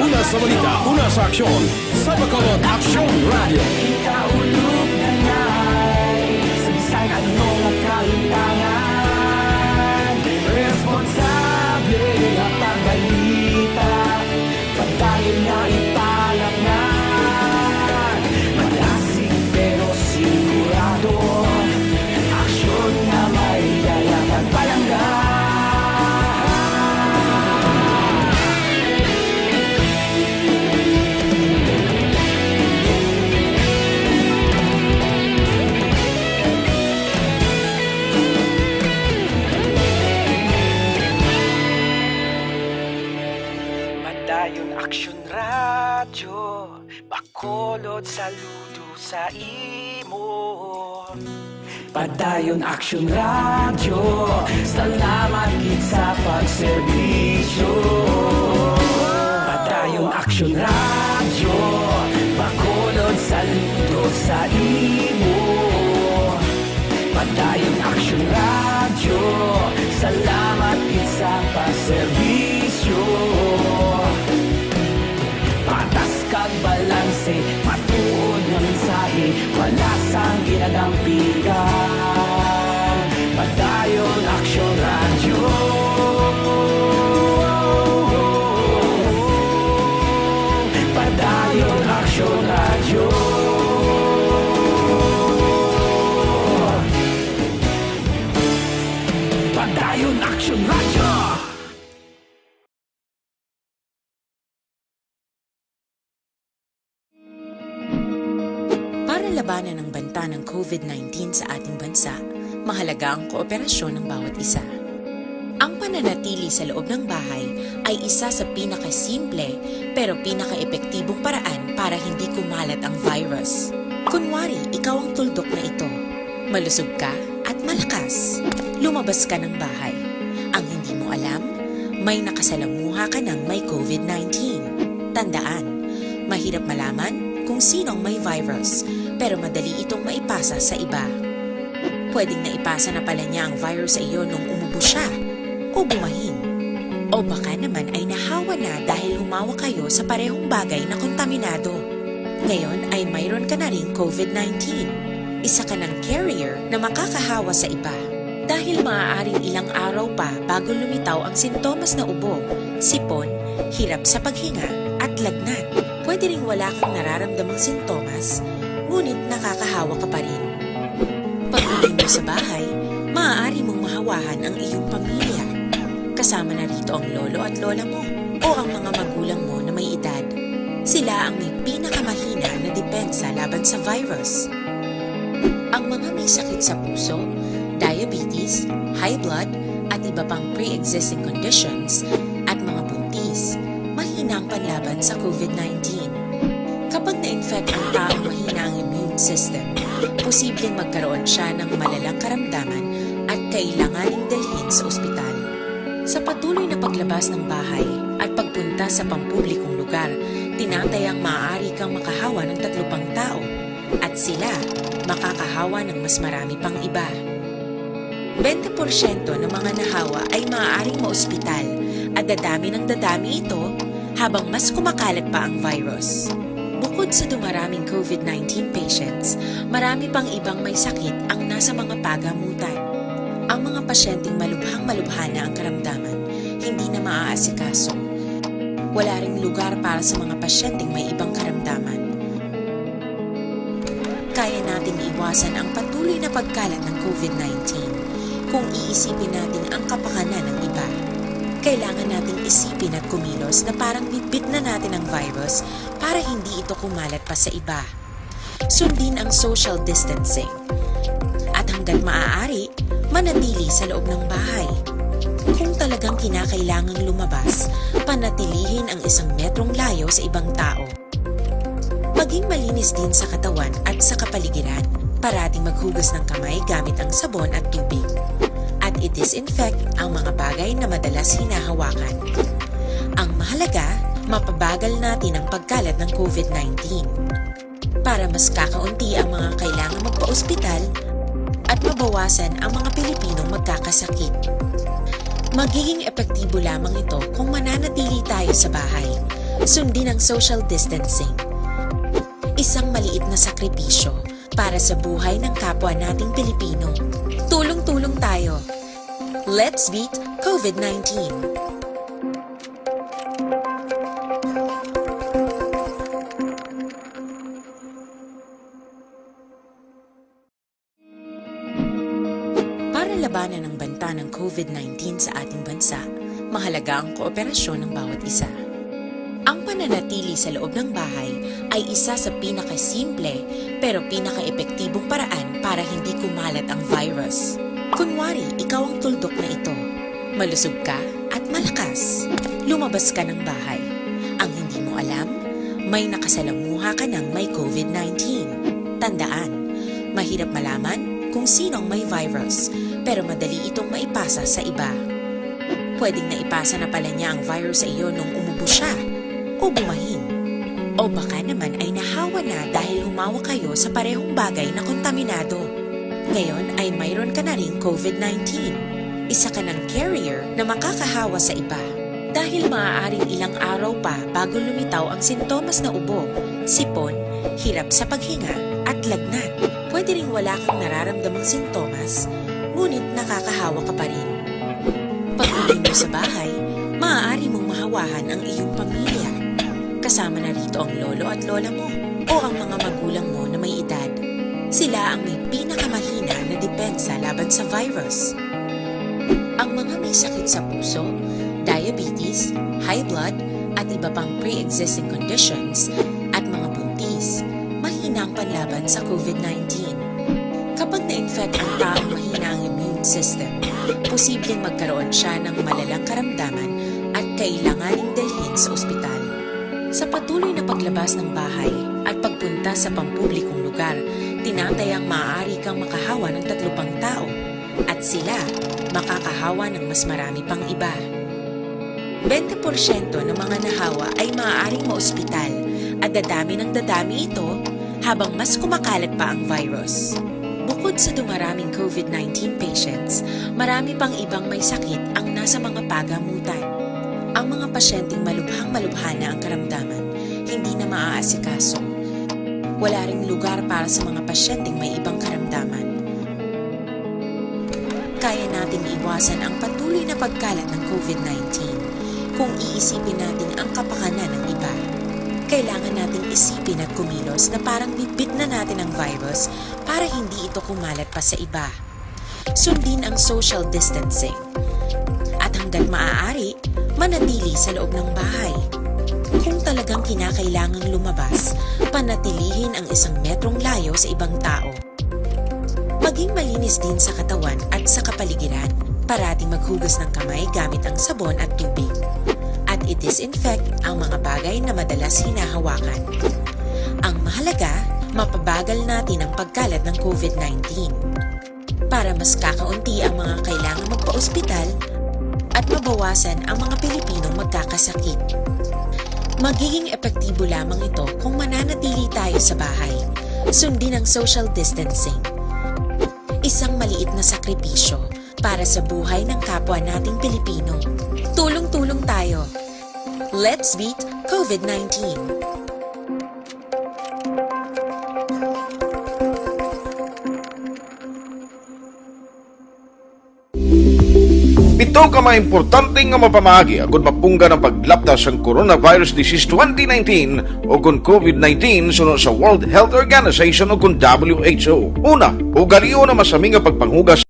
Una sa balita, una sa aksyon sa Bacolod Action Radio. Ikaulog na na'y sabisan anong kailangan. Responsable na pagbalita, pagdayo na ipalaknan. Malasig pero sigurado, aksyon na may dalang at palanggan. Padayon Aksyon Radyo, Bacolod saludo sa imo. Padayon Aksyon Radyo, salamat gid sa pagserbisyo. Padayon Aksyon Radyo, Bacolod saludo sa imo. Padayon Aksyon Radyo, salamat gid sa pagserbisyo. Patas kag balanse, matuod nga mensahe, wala sang ginadampigan. Padayon Aksyon Radyo. Padayon Aksyon Radyo. Padayon Aksyon Radyo. Para labanan ang banta ng COVID-19 sa ating bansa, mahalaga ang kooperasyon ng bawat isa. Ang pananatili sa loob ng bahay ay isa sa pinakasimple pero pinaka-epektibong paraan para hindi kumalat ang virus. Kunwari, ikaw ang tuldok na ito. Malusog ka at malakas. Lumabas ka ng bahay. Ang hindi mo alam, may nakasalamuha ka ng may COVID-19. Tandaan, mahirap malaman kung sinong may virus, pero madali itong maipasa sa iba. Pwedeng naipasa na pala niya ang virus sa iyo nung umubo siya o bumahin. O baka naman ay nahawa na dahil humawa kayo sa parehong bagay na kontaminado. Ngayon ay mayroon ka na ring COVID-19. Isa ka ng carrier na makakahawa sa iba. Dahil maaaring ilang araw pa bago lumitaw ang sintomas na ubo, sipon, hirap sa paghinga at lagnat. Pwede ring wala kang nararamdamang sintomas, ngunit nakakahawa ka pa rin. Pag-uwi mo sa bahay, maaari mong mahawahan ang iyong pamilya. Kasama na rito ang lolo at lola mo o ang mga magulang mo na may edad. Sila ang may pinakamahina na depensa laban sa virus. Ang mga may sakit sa puso, diabetes, high blood, at iba pang pre-existing conditions at mga buntis, mahina ang panlaban sa COVID-19. Kapag na-infect ang taong mahina ang immune system, posibleng magkaroon siya ng malalang karamdaman at kailanganing dalhin sa ospital. Sa patuloy na paglabas ng bahay at pagpunta sa pampublikong lugar, tinatayang maaari kang makahawa ng 3 pang tao at sila makakahawa ng mas marami pang iba. 20% ng mga nahawa ay maaaring maospital at dadami ng dadami ito habang mas kumakalat pa ang virus. Bukod sa dumaraming COVID-19 patients, marami pang ibang may sakit ang nasa mga pagamutan. Ang mga pasyenteng malubhang-malubha na ang karamdaman, hindi na maaasikaso. Wala ring lugar para sa mga pasyenteng may ibang karamdaman. Kaya nating iwasan ang patuloy na pagkalat ng COVID-19 kung iisipin natin ang kapakanan ng iba. Kailangan nating isipin at kumilos na parang bitbit na natin ang virus para hindi ito kumalat pa sa iba. Sundin ang social distancing. At hanggat maaari, manatili sa loob ng bahay. Kung talagang kinakailangang lumabas, panatilihin ang 1 metrong layo sa ibang tao. Maging malinis din sa katawan at sa kapaligiran. Parating maghugas ng kamay gamit ang sabon at tubig. At i-disinfect ang mga bagay na madalas hinahawakan. Ang mahalaga, mapabagal natin ang pagkalat ng COVID-19. Para mas kakaunti ang mga kailangang magpa-ospital, at mabawasan ang mga Pilipinong magkakasakit. Magiging epektibo lamang ito kung mananatili tayo sa bahay, sundin ang social distancing. Isang maliit na sakripisyo para sa buhay ng kapwa nating Pilipino. Tulong-tulong tayo. Let's beat COVID-19. Para labanan ang banta ng COVID-19 sa ating bansa, mahalaga ang kooperasyon ng bawat isa. Ang pananatili sa loob ng bahay ay isa sa pinakasimple pero pinaka-epektibong paraan para hindi kumalat ang virus. Kunwari, ikaw ang tuldok na ito. Malusog ka at malakas. Lumabas ka ng bahay. Ang hindi mo alam, may nakasalamuha ka ng may COVID-19. Tandaan, mahirap malaman kung sino ang may virus, pero madali itong maipasa sa iba. Pwedeng naipasa na pala niya ang virus sa iyo nung umubo siya o bumahin. O baka naman ay nahawa na dahil humawa kayo sa parehong bagay na kontaminado. Ngayon ay mayroon ka na ring COVID-19. Isa ka ng carrier na makakahawa sa iba. Dahil maaaring ilang araw pa bago lumitaw ang sintomas na ubo, sipon, hirap sa paghinga at lagnat. Pwede ring wala kang nararamdamang sintomas, ngunit nakakahawa ka pa rin. Pag-uwi mo sa bahay, maaari mong mahawahan ang iyong pamilya. Kasama na rito ang lolo at lola mo o ang mga magulang mo na may edad. Sila ang may pinakamahina na depensa laban sa virus. Ang mga may sakit sa puso, diabetes, high blood, at iba pang pre-existing conditions at mga buntis, mahina ang panlaban sa COVID-19. Kapag na-infect ang taong mahina ang immune system, posibleng magkaroon siya ng malalang karamdaman at kailanganing dalhin sa ospital. Sa patuloy na paglabas ng bahay at pagpunta sa pampublikong lugar, tinatayang maaari kang makahawa ng 3 pang tao at sila makakahawa ng mas marami pang iba. 20% ng mga nahawa ay maaaring maospital at dadami ng dadami ito habang mas kumakalat pa ang virus. Bukod sa dumaraming COVID-19 patients, marami pang ibang may sakit ang nasa mga pagamutan. Ang mga pasyenteng malubhang-malubha na ang karamdaman, hindi na maaasikaso. Wala ring lugar para sa mga pasyenteng may ibang karamdaman. Kaya nating iwasan ang patuloy na pagkalat ng COVID-19 kung iisipin natin ang kapakanan ng iba. Kailangan nating isipin at kumilos na parang bitbit na natin ang virus para hindi ito kumalat pa sa iba. Sundin ang social distancing. At hanggat maaari, manatili sa loob ng bahay. Kung talagang kinakailangang lumabas, panatilihin ang 1 metrong layo sa ibang tao. Maging malinis din sa katawan at sa kapaligiran. Parating maghugas ng kamay gamit ang sabon at tubig. At i-disinfect ang mga bagay na madalas hinahawakan. Ang mahalaga, mapabagal natin ang pagkalat ng COVID-19. Para mas kakaunti ang mga kailangang magpa-ospital at mabawasan ang mga Pilipinong magkakasakit. Magiging epektibo lamang ito kung mananatili tayo sa bahay, sundin ang social distancing. Isang maliit na sakripisyo para sa buhay ng kapwa nating Pilipino. Tulong-tulong tayo. Let's beat COVID-19. Ito ka mga importante nga mapamagi agud mapungga ng paglaptas ang Coronavirus Disease 2019 o kung COVID-19 sunod sa World Health Organization o kung WHO. Una, ugaliyo na masami nga pagpanghugas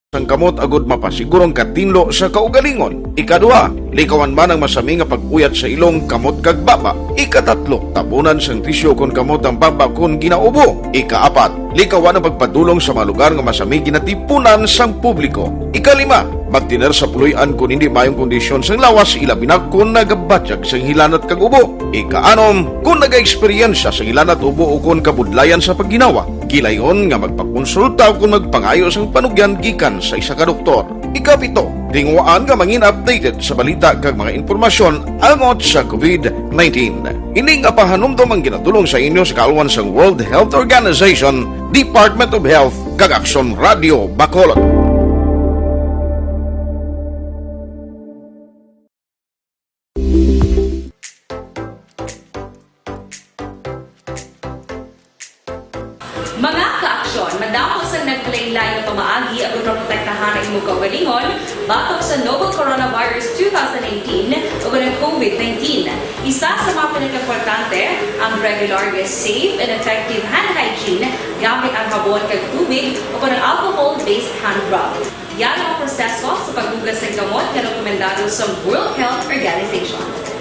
ang kamot agud mapasigurong katinlo sa kaugalingon. Ikadua, likawan man ang masami nga pag-uyat sa ilong kamot kag baba. Ikatatlo, tabunan sang tisyo kon kamot ang baba kon ginaubo. Ikaapat, likawan ang pagpadulong sa mga lugar nga masami ginatipunan sang publiko. Ikalima, magtiner sa puloy-an kung hindi mayong kondisyon sang lawas ilabi na kung nagabatyag sang hilanat kag ubo. Ikaanom, kung naga-eksperyensya sang hilanat ubo o kung kabudlayan sa pagginawa. Gilayon nga magpakonsulta kung magpangayo sang panugyan gikan sa isa ka doktor. Ikapito, tingwaan nga mangin updated sa balita kag mga informasyon angot sa COVID-19. Ini nga pahanumdum ang ginatulong sa inyo sa kaalwan sang World Health Organization, Department of Health kag Aksyon Radio Bacolod. Mga kaaksyon, madapos ang naglaylay na pamaagi ang protektahan ang imong kaugalingon batok sa novel coronavirus 2018 o ng COVID-19. Isa sa mga pinaka-importante ang regular, safe and effective hand hygiene gamit ang habon kag tubig o ng alcohol-based hand rub. Yan ang proseso sa paghugas ng gamot na rekomendado sa World Health Organization.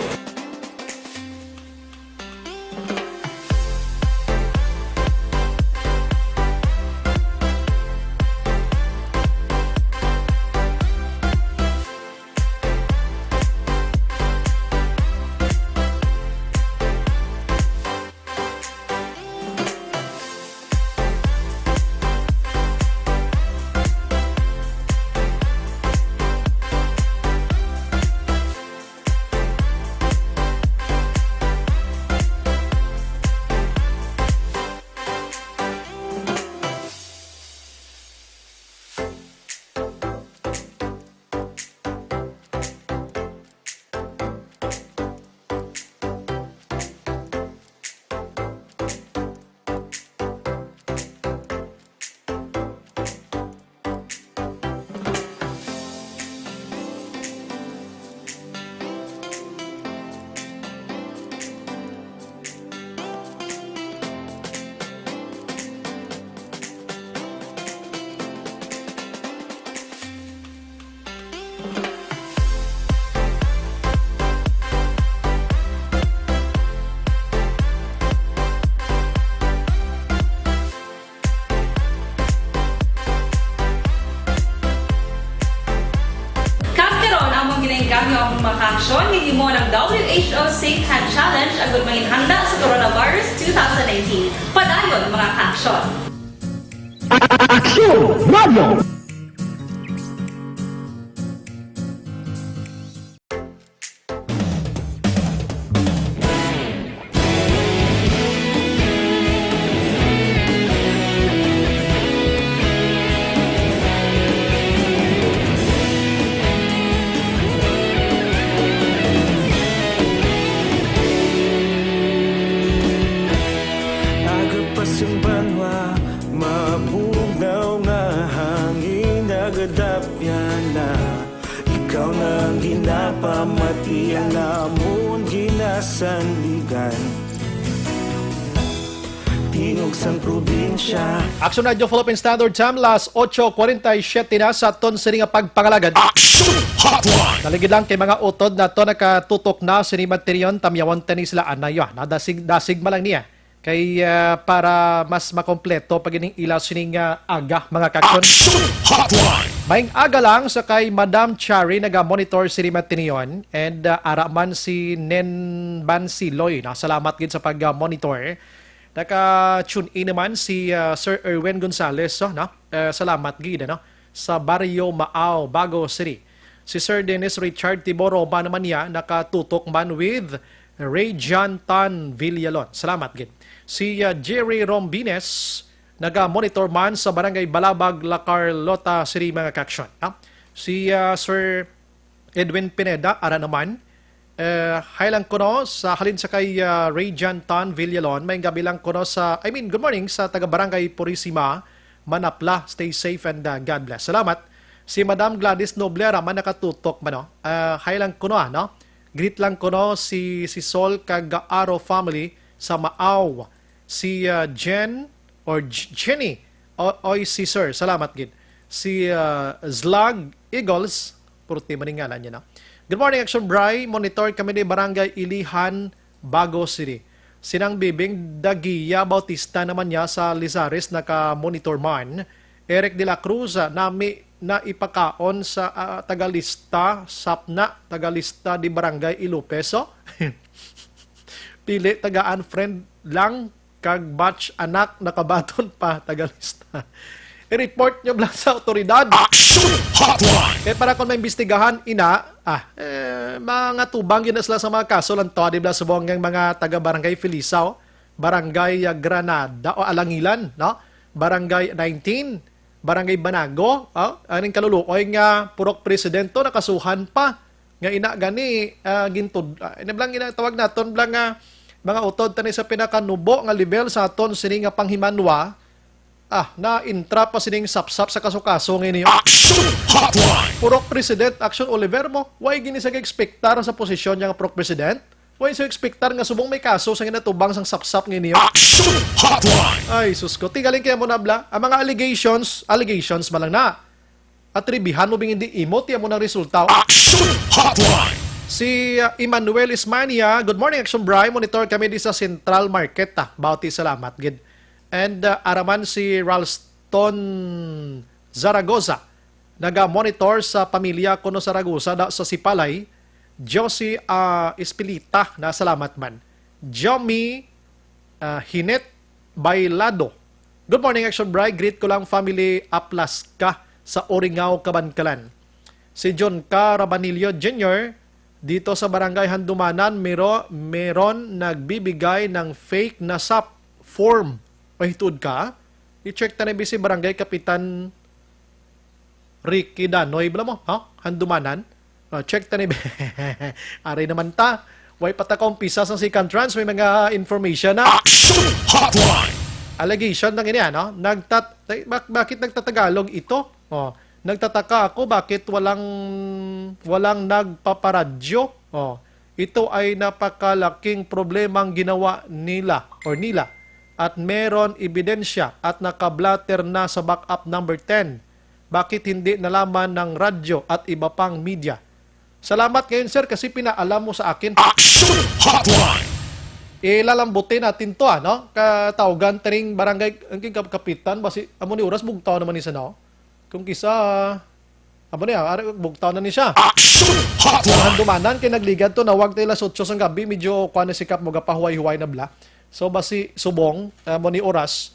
Gamit ang mga aksyon, hindi mo ng WHO Safe Hand Challenge ang gulmangin handa sa coronavirus 2019. Padayon mga aksyon. Aksyon Radio! Simbanwa, mapugaw nga hangin nagadapya na. Ikaw nang ginapamati ang namon ginasandigan. Tingog sang probinsya. Aksyon Radio Philippine Standard Time, last 8:47 na sa ton sini nga pagpangalagad. Action Hotline! Naligid lang kay mga utod na to nakatutok na sini materiyon tamyawan tani sila anayo. Nadasig malang niya. Kay para mas makompleto pag ining ilaw sining aga mga kaksyon. Action Hotline! Maing aga lang sa kay Madam Chari naga-monitor si Matinion and araman si Nen Bansiloy. Salamat gid sa pag-monitor. Naka-tune in naman si Sir Erwin Gonzales, salamat gid sa Barrio Maaw, Bago City. Si Sir Dennis Richard Tiboro ba naman niya nakatutok man with Ray John Tan Villalon. Salamat gid. Si Jerry Rombines naga-monitor man sa Barangay Balabag, La Carlota City mga kaksyon. Si Sir Edwin Pineda ara naman highlang kuno sa halin sa kay Ray John Tan Villalon. May gabi lang kuno sa good morning sa taga Barangay Purisima, Manapla. Stay safe and God bless. Salamat. Si Madam Gladys Noblera man nakatutok man highlang kuno greet lang kuno si Sol kag Aro family sa Maaw. Si Jen or Jenny oy si Sir, salamat gid. Si Zlag Eagles, puruti maningalan niya Good morning, Action Bray. Monitor kami ni Barangay Ilihan, Bago City. Sinang Bibing Dagiya Bautista naman niya sa Lizares naka-monitor man. Eric de la Cruz nami na ipakaon sa Tagalista, Sapna, Tagalista di Barangay Ilopeso. Pili tagaan friend lang kag batch anak nakabaton pa Tagalista. i-report nyo lang sa otoridad. Action Hotline. Kaya para kung may imbestigahan, mga tubang yun na sila sa mga kaso lang to, di ba, sa buong mga taga-barangay Felisaw, Barangay Granada o Alangilan, no? Barangay 19, Barangay Banago, aning kalulukoy nga purok presidento nakasuhan pa nga ina gani gintud inablang ginatawag naton blang nga mga utod tani sa pinakanubo nga level sa aton sini nga panghimanwa na intra pa sining sapsap sa kaso-kaso ngayon. Action Hotline. Purok president Action Oliver mo, why gini sa expectar sa posisyon niya nga purok president? Why sa expectar nga subong may kaso sa ginatubang sang sapsap ngayon? Action Hotline. Ay, sus ko. Tigaling kaya mo na bla. Ang mga allegations malang na. At ribihan mo bing hindi imo, tiyan mo ng resulta. Action Hotline. Si Emmanuel Ismania, good morning, Action Bri. Monitor kami di sa Central Market. Bauti, salamat. Good. And araman si Ralston Zaragoza. Naga-monitor sa pamilya Kuno Zaragoza sa Sipalay. Josie Espilita, na salamat man. Jomi Hinet Bailado. Good morning, Action Bri. Greet ko lang family Aplaska sa Oringao, Kabankalan. Si John K. Rabanillo Jr. dito sa Barangay Handumanan, meron nagbibigay ng fake na SAP form. Pahitud ka? I-check ta na si Barangay Kapitan Ricky Danoy. Bala mo? Handumanan? Check ta ni Aray naman ta. Way patakong pisa sa second trans. May mga information na. Action Hotline. Allegation ng ganyan, no? Bakit nagtatagalog ito? Nagtataka ako bakit walang nagpaparadyo. Ito ay napakalaking problemang ginawa nila at meron ebidensya at nakablatter na sa backup number 10. Bakit hindi nalaman ng radyo at iba pang media? Salamat ngayon, sir, kasi pinaalam mo sa akin. Action Hotline. Ilalambutin natin to, no? Katawgan taring barangay ang kapitan basi amo ni oras bugtaw naman ni sa no. Kung kisa amo ni bugtaw na ni siya. Action Hotline. Handumanan kay nagligad to na wag tayo las 8 sang gabi medyo kuan na sikap mo gapahuway-huway na bla. So basi subong amo ni oras.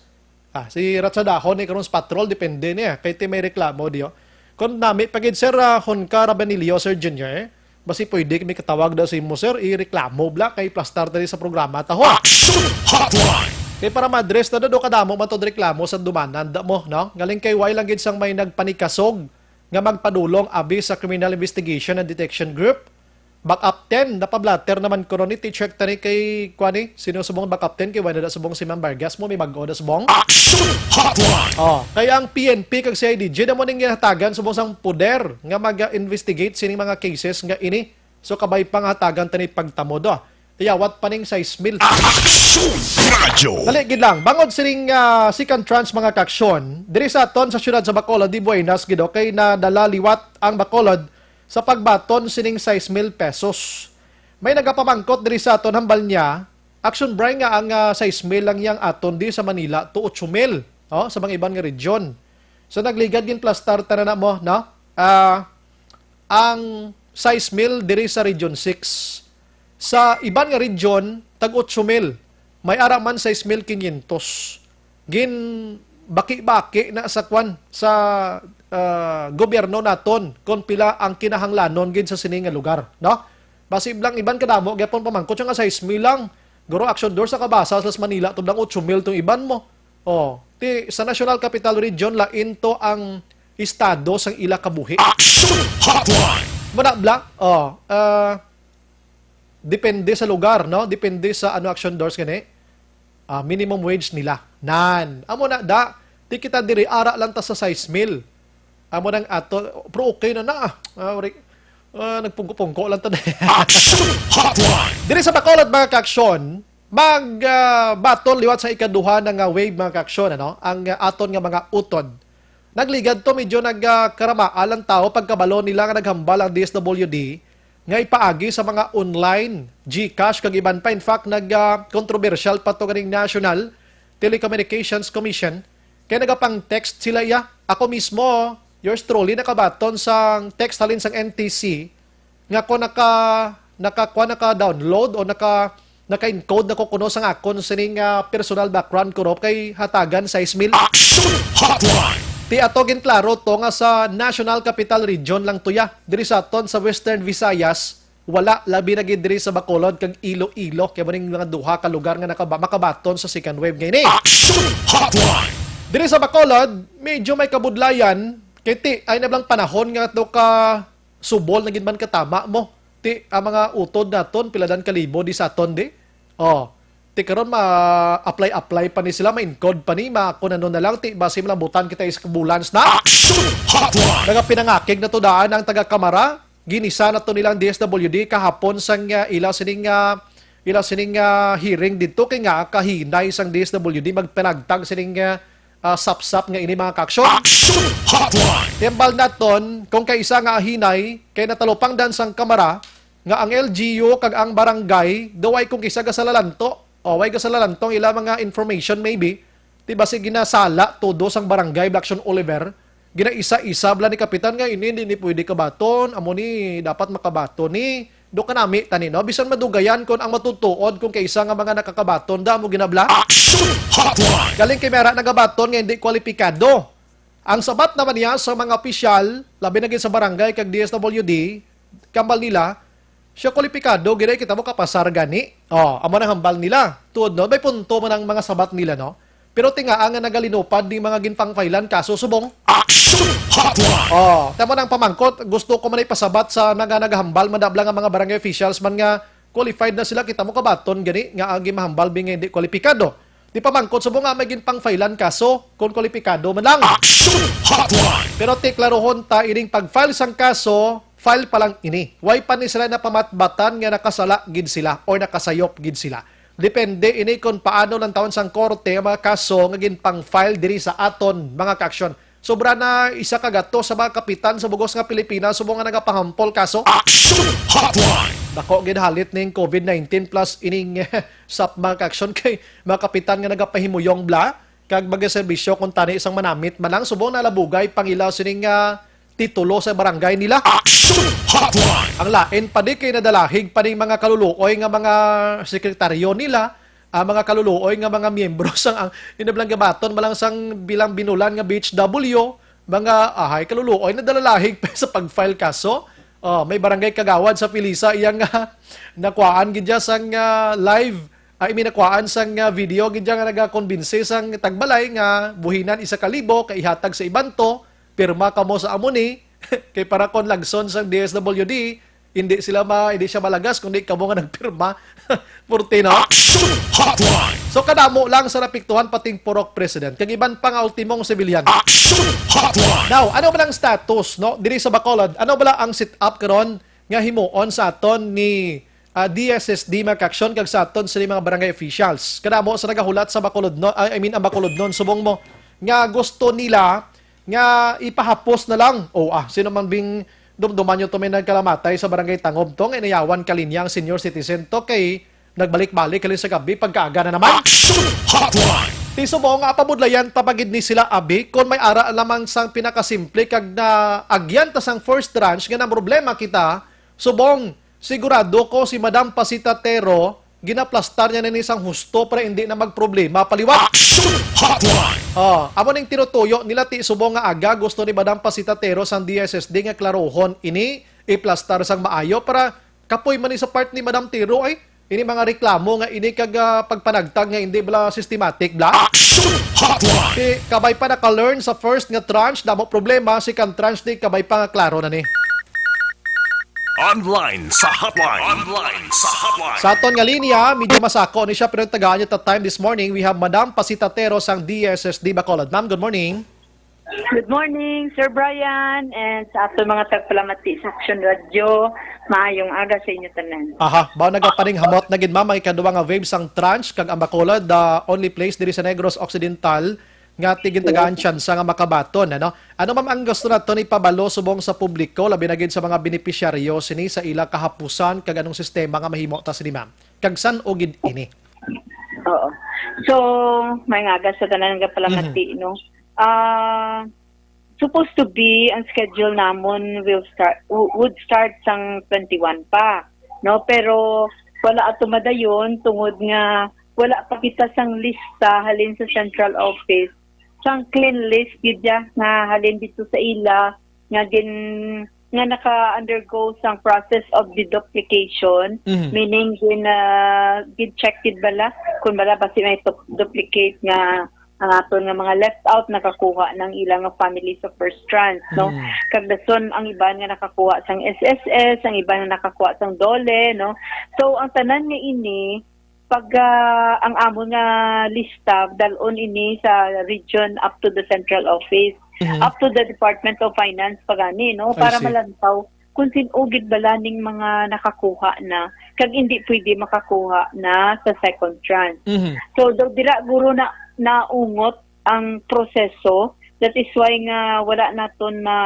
Si Ratsadahon ni karon patrol depende niya kay ti may reklamo diyo. Kung nami pagid sir Honka Rabanilio Sir Junior, basi pwede kami katawag daw sa imo sir, i-reklamo bla kay plastar tali sa programa taho. Action Hotline. Kay para madress na do kadamo man to reklamo sa dumanan da mo, no? Galing kay why lang gid sang may nagpanikasog nga magpadulong abi sa Criminal Investigation and Detection Group. Backup 10 napablatter naman ko ron i-check tani kay kwani sino subong backup 10 kay wala da subong si Ma'am Vargas mo may mag-o da subong. Action Hotline. Kaya ang PNP kag CIDG na mo ning ginatagan subong sang puder nga mag-investigate sining mga cases nga ini. So kabay pangatagan tani pagtamo do. Iyawat paning 6,000. Action Radyo. Dali gid lang bangod sining second trans mga kaksyon diri sa aton sa syudad sa Bacolod di Buenas gido kay nadala liwat ang Bacolod sa pagbaton sining 6,000 pesos. May nagapamangkot diri sa aton hambal niya, Action Bri nga ang 6,000 lang yang aton di sa Manila to 8,000 sa mga ibang nga region. So nagligad gin plastar tanan mo, no? Ang 6,000 diri sa Region 6. Sa ibang nga region tag 8,000. May araman 6,500. Gin baki-baki na sa kwan sa gobyerno naton kung pila ang kinahanglanon gid sa sining nga lugar, no? Basi lang iban kadamo gyapon pamangkot nga 6,000 lang. Guro Action Door sa kabasa sa Manila tublang 8,000 tong iban mo. Ti sa National Capital Region lain to ang estado sang ila kabuhi. Action Hotline. Muna bla, depende sa lugar, no? Depende sa Action Doors kani. Minimum wage nila. Amo na da, ti kita diri ara lang ta sa 6,000. Amo nang ato, pero okay na na. Nagpungko-pungko lang to. Action Hotline. Diri sa Bacolod mga kaksyon, battle liwat sa ikaduha ng wave mga kaksyon, ano? Ang aton nga mga utod. Nagligad to medyo nagkaramaal ang tao pagkabalo nila nga naghambal ang DSWD nga ipaagi sa mga online GCash kag iban pa. In fact, controversial pa to ganing National Telecommunications Commission. Kaya nagapang text sila iya. Ako mismo, yours truly, nakabaton sa text halin sang NTC nga ko naka-download o naka-encode na ko kuno sang akon sining personal background ko kay hatagan 6,000. Action Hotline. Ti ato ginklaro to nga sa National Capital Region lang tuya. Diri sa aton sa Western Visayas, wala labi na gid diri sa Bacolod kag Iloilo kay maning mga duha ka lugar nga makabaton sa second wave ngayon. Action Hotline. Diri sa Bacolod, medyo may kabudlayan kay ti ay nablang panahon nga to ka subol na gid man katama mo. Ti ang mga utod naton piladan kalibo di sa aton di. Oh, ti karon ma-apply pa ni sila, ma-encode pa ni, makunanon na lang, ti base mo lang butan kita is kabulans na. Action Hotline. Mga pinangakig na to daan ang taga-Kamara, ginisa na to nilang DSWD kahapon sang ila sining hearing dito kay nga kahinay sang DSWD magpanagtag sining sapsap nga ini mga kaksyon. Action Hotline. Tembal naton kung kay isa nga hinay kay natalupang dan sang Kamara nga ang LGU kag ang barangay daway kung kisa gasalalanto o way gasalalantong ila mga information maybe ti basi ginasala todo sang barangay Blackson Oliver ginaisa-isa bla ni kapitan nga ini hindi pwede kabaton amo ni dapat makabaton ni do kanami tani no bisan madugayan kon ang matutuod kung kaysa nga mga nakakabaton damo ginabla. Action Hotline. Galing kay mera nagabaton nga hindi kwalipikado. Ang sabat naman niya sa mga opisyal labi na gid sa barangay kag DSWD kambal nila siya kwalipikado, ginay kita mo kapasar gani. Oh, amo nang hambal nila. Tuod no, may punto man ang mga sabat nila no. Pero tingaan nga nagalinupad di mga ginpangfailan kaso subong. Action Hotline. Oh, tamo nang pamangkot, gusto ko man ipasabat sa mga naghambal madabla nga mga barangay officials man nga qualified na sila kita mo kabaton gani nga agi mahambal bi nga hindi kwalipikado. Di pamangkot subong nga may ginpangfailan kaso kung kwalipikado man lang. Action Hotline. Pero tiklarohon ta ining pag-file sang kaso file pa lang ini. Way pa ni sila na pamatbatan nga nakasala gid sila or nakasayop gid sila. Depende ini kung paano lang taon sang korte ang mga kaso nga ginpang-file diri sa aton mga kaaksyon. Sobra na isa kagato sa mga kapitan sa bugos nga Pilipinas subong nga nagapahampol kaso. Action Hotline. Dako gid halit ning COVID-19 plus ining sap mga kaaksyon kay mga kapitan nga nagapahimuyong bla kag magaserbisyo kung tani isang manamit man lang subong nalabugay pangilaw sining titulo sa barangay nila. Action Hotline. Ang lain pa di kay nadalahig pa ning mga kaluluoy nga mga sekretaryo nila, mga kaluluoy nga mga miyembro sang inablang gabaton malang sang bilang binulan nga BHW, mga kaluluoy nadalalahig pa sa pag-file kaso. May barangay kagawad sa Pilisa iyang nakuhaan gid sang live nakuhaan sang video gid nga nagakonbinse sang tagbalay nga buhinan 1,000 kay ihatag sa ibanto. Pirma ka mo sa amuni kay para kon lagson sang DSWD hindi siya malagas kundi kamo nga nagpirma Purtino. Action Hotline. So kadamo lang sa napiktuhan pating purok president kag iban pa nga ultimong sibilyan. Action Hotline. Now ano ba ang status no diri sa Bacolod, ano ba ang sit up karon nga himuon sa aton ni DSSD makaksyon kag sa aton sa mga barangay officials kadamo sa nagahulat sa Bacolod no ang Bacolod non subong mo nga gusto nila nga ipahapos na lang. Sino man bing dumduman nyo to may nagkalamatay sa barangay Tangob tong inayawan kalinya ang senior citizen to kay nagbalik-balik kalin sa gabi pagkaaga na naman. Action Hotline. Tiso mo nga pabudlayan tapagid ni sila abi kon may ara lamang sang pinakasimple kag na agyan ta sang first tranche nga na problema kita subong sigurado ko si Madam Pasita Tero ginaplastar niya na isang husto para hindi na magproblema paliwat. Action Hotline. Amo ning tinutuyo nila ti subong nga aga gusto ni Madam Pasita Tero sang DSSD nga klarohon ini iplastar sang maayo para kapoy man ni sa part ni Madam Tero ay ini mga reklamo nga ini kag pagpanagtag nga hindi bala systematic bla. Action Hotline. Kabay pa naka-learn sa first nga tranche damo problema second tranche ni kabay pa nga klaro na ni. Online sa hotline. Online sa hotline. Sa aton nga linya, medyo masako ni siya pero tagaan niyo time this morning. We have Madam Pasita Tero sang DSSD Bacolod. Ma'am, good morning. Good morning, Sir Brian, and sa ato mga tagpalamati sa Action Radio. Maayong aga sa inyo tanan. Bao nagapaning hamot na gid ma'am ay kaduwa nga wave sang tranche kag ang Bacolod the only place diri sa Negros Occidental nga tigintagaan tsansa nga makabaton ano ma'am ang gusto nato ni pabalo subong sa publiko labi na gid sa mga benepisyaryo sini sa ila kahapusan kag anong sistema nga mahimo ta sini ma'am kag san og gid ini. Oo. So may nga sa tanan nga palamati no. Supposed to be ang schedule namon would start sang 21 pa no pero wala ato madayon tungod nga wala pa kita sang lista halin sa central office sang clean list gid ya nga halin dito sa ila nga nga naka-undergo sang process of deduplication, meaning gid check gid bala kung bala basi may duplicate nga ang aton nga mga left out nakakuha ng ilang family sa first trans, no? Kagdason ang iba nga nakakuha sang SSS, ang iba nga nakakuha sang DOLE, no? So ang tanan nga ini pag ang amon nga lista dalon ini sa region up to the central office, up to the Department of Finance pagani, no, para malantaw kung sinugid bala ning mga nakakuha na kag hindi pwede makakuha na sa second tranche. So dira guro na naungot ang proseso, that is why nga wala naton na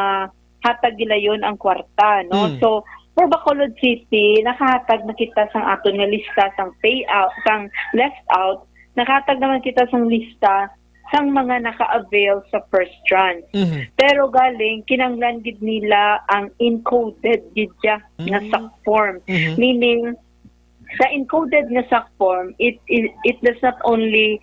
hatag gilayon ang kwarta, no. So for Bacolod City, nakahatag na kita sang aton nga lista sang payout, sang left out, nakahatag naman kita sang lista sang mga naka-avail sa first tranche. Pero galing, kinanglan gid nila ang encoded gid siya nga SAC form. Meaning, sa encoded nga SAC form, it does not only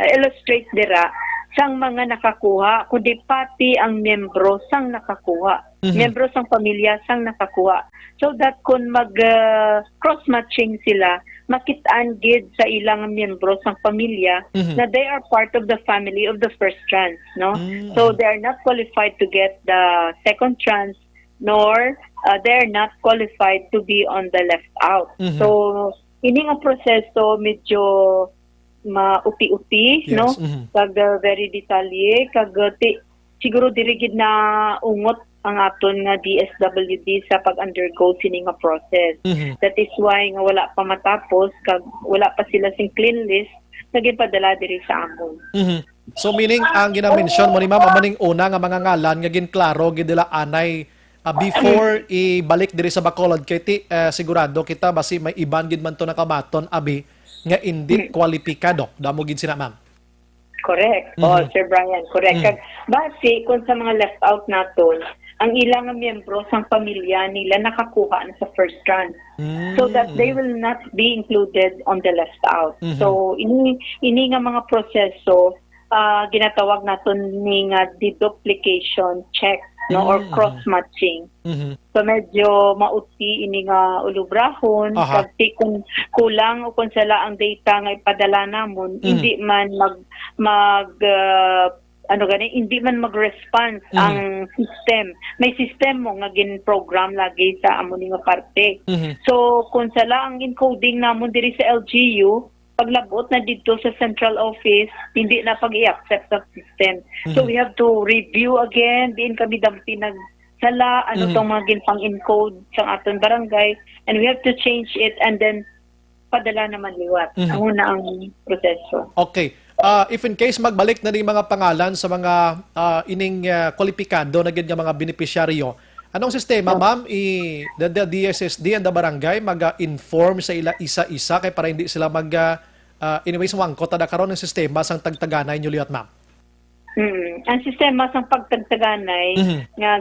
illustrate dira sang mga nakakuha, kundi pati ang membro sang nakakuha. Membro sang pamilya sang nakakuha. So that kung mag-cross-matching sila, makitaan gid sa ilang membro sang pamilya na they are part of the family of the first trans, no? So they are not qualified to get the second trans, nor they are not qualified to be on the left out. So ini nga proseso medyo mauti-uti, no? Kag very detalye, kag siguro dirigid na ungot ang aton nga DSWD sa pag-undergo sini nga process. That is why nga wala pa matapos, kag wala pa sila sing clean list, nagipadala diri sa amon. So meaning ang gina-mention mo ni Ma'am maning una nga mga ngalan nga ginklaro gid dila anay before ibalik diri sa Bacolod kay sigurado kita basi may iban gid man to nakamaton abi nga hindi kwalipikado damo gid sina Ma'am. Correct. Sir Brian, correct. Kag base kung sa mga left out naton, ang ilang miyembro sang pamilya nila nakakuha na sa first tranche. So that they will not be included on the left out. So ini nga mga proseso ginatawag naton ni nga deduplication check, no, or cross-matching. So medyo mauti ini nga ulubrahon, kasi kung kulang o kung sala ang data nga ipadala namon, hindi man hindi man mag-response ang system. May system mo nga gin-program lagi sa amon nga parte. So kung sala ang encoding namon diri sa LGU, paglabot na dito sa central office, hindi na pag-i-accept sa system. So we have to review again, diin kami dampi nagsala, ano tong mga ginpang-encode sa aton barangay, and we have to change it and then padala naman liwat. Ang una ang proseso. Okay. If in case magbalik na rin mga pangalan sa mga ining kwalipikado na nga mga beneficiaryo, anong sistema, Ma'am, the DSSD and the barangay mag-inform sa ila isa-isa kay para hindi sila anyways, wangko tada karon ng sistema sang tagtaganay nyo liwat, Ma'am? Ang sistema sang pagtagtaganay nga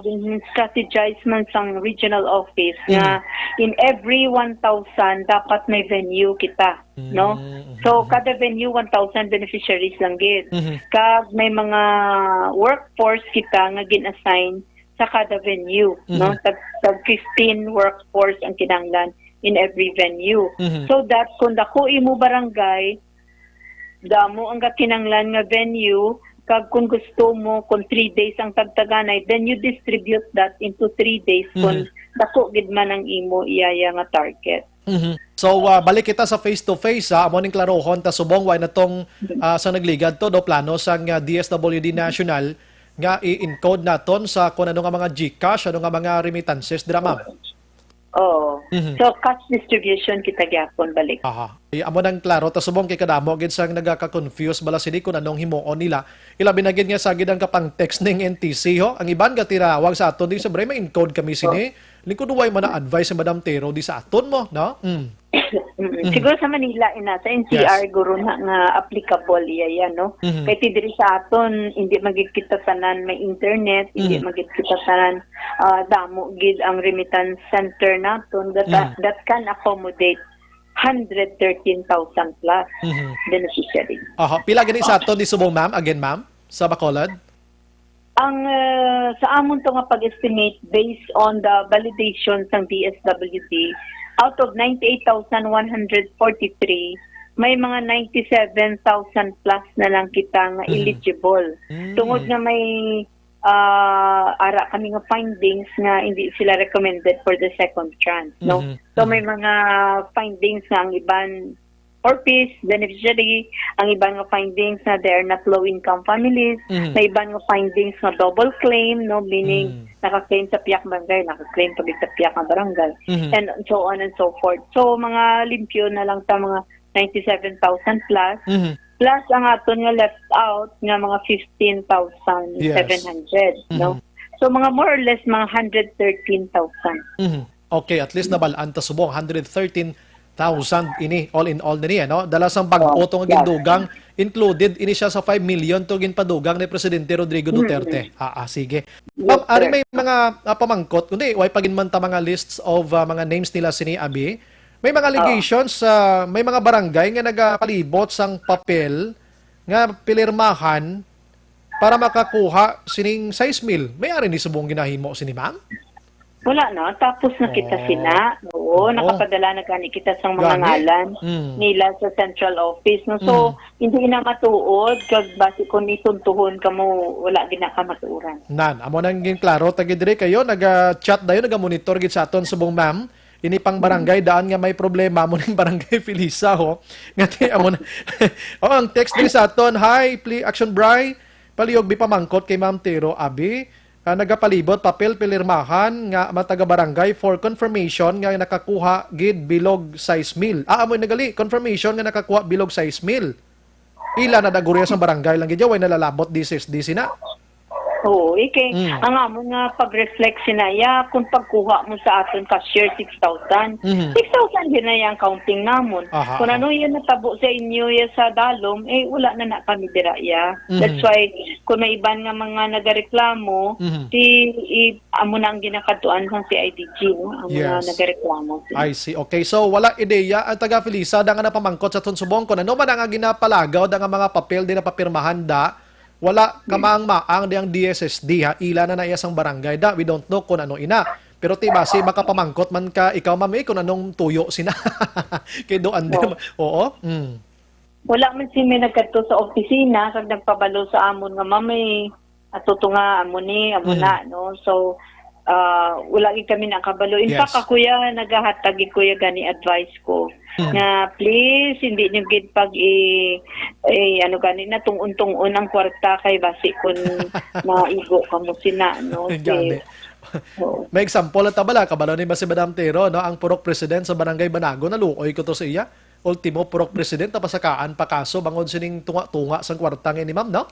strategize man sang regional office nga in every 1,000 dapat may venue kita, no? So kada venue 1,000 beneficiaries lang gid. Kag may mga workforce kita nga gin-assign sa kada venue, no? Tag 15 workforce ang kinahanglan in every venue. So that kung dako imo barangay, damo ang kinahanglan nga venue, kag kung gusto mo kung 3 days ang tagtaganay, then you distribute that into 3 days kung dako gid man ang imo iyaya nga target. So balik kita sa face-to-face amo ning klarohon ta subong way natong sa nagligad to do plano sang DSWD National nga i-encode naton sa kung ano nga mga GCash, ano nga mga remittances dira, Ma'am. So cash distribution kita gyapon balik. Amo nang klaro ta subong kay kadamo gid sang nagaka-confuse bala sini kung anong himuon nila. Ilabi na gid nga sa gid ang kapang text ning NTC ho. Ang iban ka tirawag sa aton di sobre may encode kami sini. Lingkod way man na advice sa Madam Tero di sa aton mo, no? Siguro sa Manila sa NCR guro na nga applicable iya no. Kay ti diri sa aton hindi magkita tanan may internet, hindi magkita tanan damo gid ang remittance center naton that can accommodate 113,000 plus beneficiaries. Aha, pila gani sa aton di subong ma'am, again ma'am, sa Bacolod? Ang sa amon to nga pag-estimate based on the validations ng DSWD, out of 98,143, may mga 97,000 plus na lang kita nga eligible. Tungod nga may ara kami nga findings nga hindi sila recommended for the second tranche, no? So may mga findings nga ang iban Orpis, beneficiary, ang iban nga findings na they're not low-income families, may iban nga findings na double claim, no, meaning naka-claim sa piyak barangay, naka-claim pag sa piyak ng barangay, and so on and so forth. So, mga limpyo na lang sa mga 97,000 plus, plus ang aton nga left out nga mga 15,700, no? So, mga more or less, mga 113,000. Okay, at least nabalaan ta subong 113,000 ini all in all niya, no? Dala sang bag-o nga gindugang included ini siya sa 5 million to ginpadugang ni Presidente Rodrigo Duterte. Sige. Ma'am, ari may mga pamangkot kundi way paginman ta mga lists of mga names nila sini abi. May mga allegations may mga barangay nga nagapalibot sang papel nga pilirmahan para makakuha sining 6,000. May ari ni subong ginahimo sini ma'am? Wala na, tapos na kita sina. Oo, nakapadala na gani kita sa mga ngalan nila sa central office. No? So, hindi na matuod, kag basi kung isuntuhon ka mo, wala din na ka matuuran. Nan, amo nang gin klaro, tagidiri kayo, nag-chat dayo, nag-monitor gid sa aton subong ma'am. Ini pang barangay, daan nga may problema mo ng barangay Felisa, ho. Ngati, amo na. Ang text din sa aton, hi, Action Bri, palihog bi pamangkot kay Ma'am Tero, abi, nagapalibot papel pilirmahan nga mataga barangay for confirmation nga nakakuha gid bilog 6,000. Amoy nagali confirmation nga nakakuha bilog 6,000. Ila na dagurya sa barangay lang gid way nalalabot this na. Oo, ang amon nga pag-reflect sinaya kung pagkuha mo sa aton cashier 6,000. 6,000 din na yung counting namon. Kung ano yan natabo sa inyo ya sa dalom, wala na kami dira ya. That's why kung may iban nga mga nagareklamo, amo na ang ginakatuan ng CIDG, no? Ang mga nagareklamo. I see. Okay, so wala ideya ang taga Felisa da nga napamangkot sa Tonsubong kung ano man ang ginapalagaw da nga mga papel din na papirmahan da. Wala kamaang-maang di ang DSSD ha. Ila na naiyasang barangay da. We don't know kung ano ina. Pero tiba si makapamangkot man ka ikaw mami kung anong tuyo sina. Kay doan din. Oo. Wala man si may nagkadto sa opisina kag nagpabalo sa amon nga mami atuto nga amo ni amo na, no. So wala gid kami nakabalo. In fact ako ya nagahatag kuya gani advice ko na please hindi niyo gid pag ano gani na tungун-tungун ang kwarta kay basi kun maigo kamo sina, no. May example at tabala kabalo ni si Madam Tero, no, ang purok president sa barangay Banago naluoy ko to sa iya. Ultimo purok president tapasakaan pa kaso bangod sining tunga-tunga sang kwarta ni ma'am, no?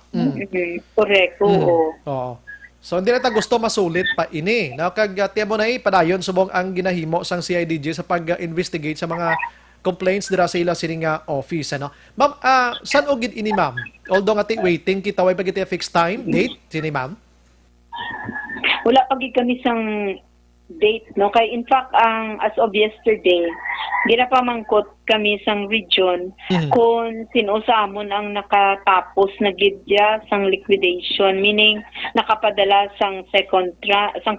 Correct. Oo. So hindi na ta gusto masulit pa ini. Na kag tiyemo na padayon subong ang ginahimo sang CIDG sa pag-investigate sa mga complaints dira sa ila sining office, ano. Ma'am, san og gid ini ma'am? Although nga waiting kita way pagiti fixed time date sini ma'am. Wala pag kami sang date, no, kay in fact ang as of yesterday ginapamangkot kami sang region kung sino sa amon ang nakatapos na gidya sang liquidation, meaning nakapadala sang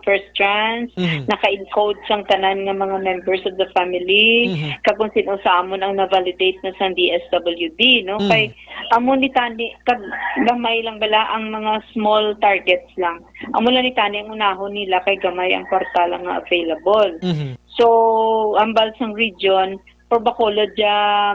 first tranche, naka-encode sang tanan nga mga members of the family, kag kung sino sa amon ang na-validate na sang DSWD, no. Kay amon ni tani kag gamay lang bala ang mga small targets lang. Amon lang ni tani ang unahon nila kay gamay ang kwarta lang nga available. So, ang balsang region, for Bacolod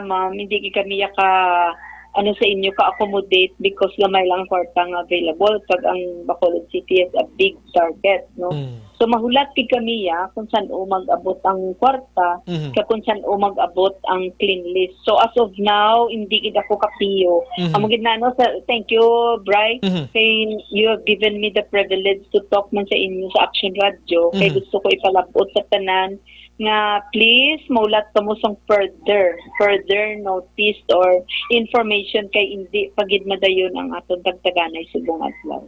ma'am, hindi kami ano sa inyo ka-accommodate because gamay lang kwarta nga available pag ang Bacolod City is a big target, no. So mahulat kami kung saan mag-abot ang kwarta, kung saan mag-abot ang clean list. So as of now, hindi gid ako kapiyo. Amo gid na, no, thank you, Bri, kay you have given me the privilege to talk man sa inyo sa Action Radio. Kay gusto ko ipalabot sa tanan nga please maulat ka mo sang further notice or information kay hindi pagid madayon ang atong tagtaganay subong adlaw.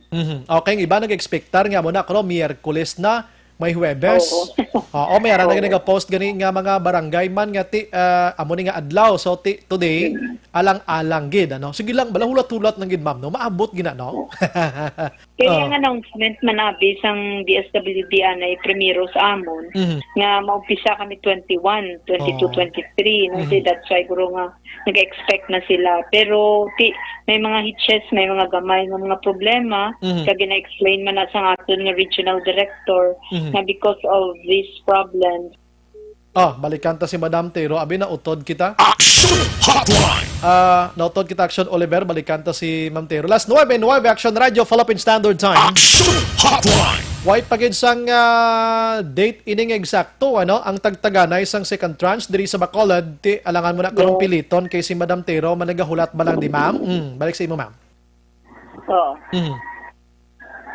Okay, iba nag-expectar nga mo na kuno Miyerkules na May Huwebes. Oo. May ara na nag-post gani nga mga barangay man nga ti amo ni nga adlaw. So today alang-alang gid ano. Sige lang bala hulat-hulat nang gid ma'am no. Maabot gina no. Kaya ang announcement manabi sang DSWD anay primero sa amon nga maumpisa kami 21, 22, 23 no. That's why guro nga nag-expect na sila. Pero may mga hitches, may mga gamay nga mga problema kaya gina-explain man na sa aton nga regional director na because of these problems. Balikan ta si Madam Tero. Abi na utod kita. Action Hotline. Nautod kita Action Oliver. Balikan ta si Ma'am Tero. Last 9 Action Radio Philippine Standard Time. Action Hotline. White pagid sang date ining eksakto ano ang tagtaganay sang second tranche diri sa Bacolod ti alangan mo na karong piliton kay si Madam Tero managahulat ba lang di ma'am? Balik sa imo ma'am.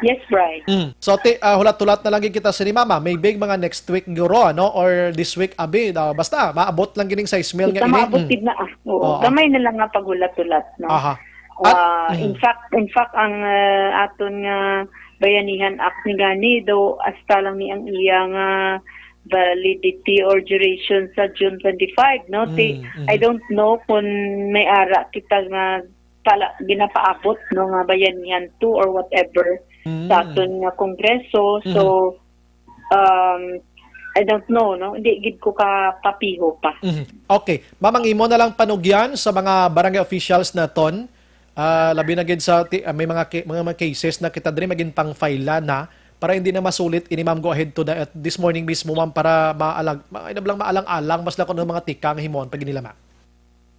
Yes, Bri. So hulat-hulat na lang kita sa ni mama. May big mga next week guro ano or this week abi basta maabot lang gining sa email nga ini. Maabot gid na gamay na lang nga paghulat-hulat no. In fact ang aton nga bayanihan act ni gani do hasta lang ni ang iyang validity or duration sa June 25 no. I don't know kung may ara kita nga ginapaabot no nga bayanihan 2 or whatever sa aton nga kongreso. So I don't know no, hindi gid ko ka papiho pa. Okay, mamang imo na lang panugyan sa mga barangay officials naton. Labi na gid sa may mga cases na kita diri magin pang file na para hindi na masulit ini ma'am go ahead to this morning mismo ma'am para maalang-alang mas lako ng mga tikang himon pag nila ma'am.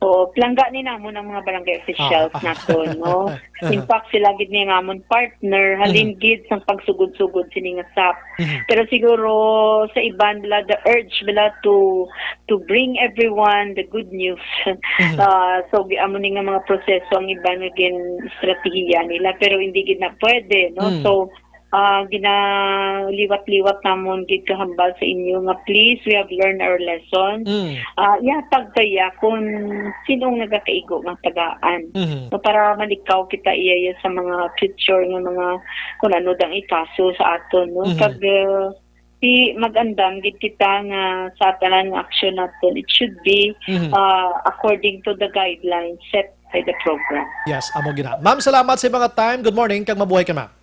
Plangga ni namon ang mga barangay officials naton no. In fact sila gid ni ngamon partner halin gid sang pagsugod-sugod sini nga SAP. Pero siguro sa iban bala the urge bala to bring everyone the good news. So amo ni nga mga proseso ang iban nga gin strategiya nila pero hindi gid na pwede no. So ginaliwat-liwat namon gid kahambal sa inyo nga please we have learned our lesson. Yatag kaya kung sinong nagakaigo ng tagaan. So para malikaw kita iya sa mga future nga mga kung ano dang ikaso sa aton no. Pag magandang gid kita nga sa tanan nga action naton it should be according to the guidelines set by the program. Yes, amo gina. Ma'am, salamat sa mga time. Good morning kag mabuhay ka ma'am.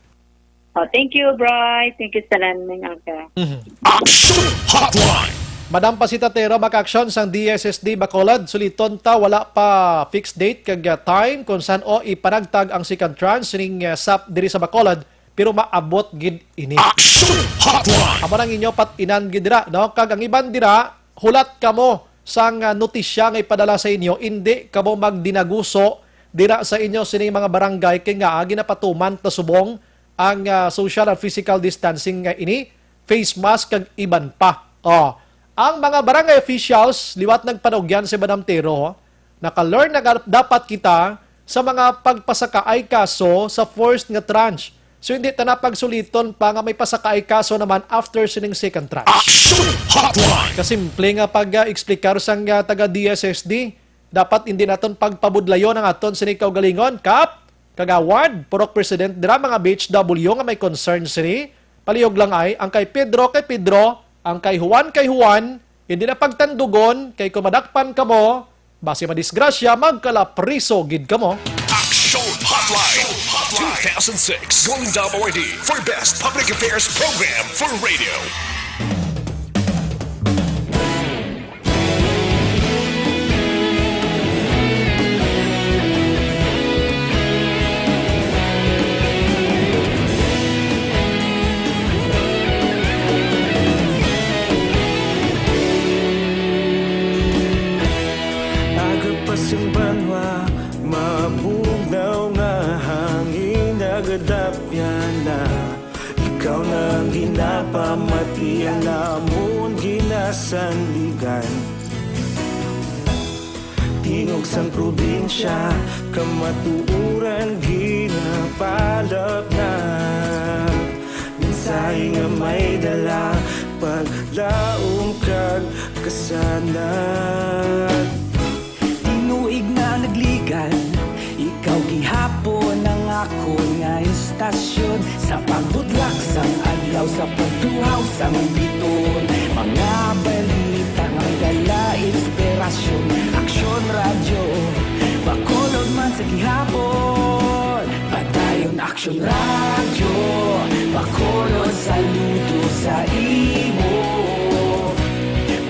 Thank you, Bri. Thank you sa lamang angka. Action Hotline. Madam Pasita Tero maka-action sang DSSD Bacolod suliton ta wala pa fixed date kag time kung saan ipanagtag ang second tranche ning SAP diri sa Bacolod pero maabot gid ini. Action Hotline. Amo nang inyo pat-inan gid dira no kag ang iban dira hulat kamo sang notisya nga ipadala sa inyo hindi kamo magdinaguso dira sa inyo sining mga barangay kay nga ginapatuman ta subong ang social and physical distancing nga ini, face mask kag iban pa. Ang mga barangay officials, liwat nagpanugyan si Madam Tero, naka-learn na dapat kita sa mga pagpasakaay kaso sa first nga tranche. So hindi ta na pagsuliton pa nga may pasakaay kaso naman after sining second tranche. Action Hotline. Kasimple nga pag-explikar sang taga DSSD, dapat hindi naton pagpabudlayo ng aton sining kaugalingon, Kap, kagawad, purok president, dira mga BHW nga may concern sini, palihog lang ay, ang kay Pedro, ang kay Juan, hindi na pagtandugon, kay kumadakpan kamo, base madisgrasya, magkalapriso, gid kamo. Action Hotline. 2006 Golden Dome Award for Best Public Affairs Program for Radio. Banwa, mabugnaw nga hangin nagadapyan na ikaw na ginapamatian namon ginasandigan tingog sang probinsya kamatuuran ginapalap na mensahe nga may dala paglaom kag kasanat nagligan, ikaw gihapon ang ako nga istasyon sa pagbudlak sang adlaw sa pagtuloy pagtuhaw sa biton. Mga balita nga may dala inspirasyon. Aksyon radyo, bakolod man sa gihapon. Padayon aksyon radyo, bakolod saludo sa imo.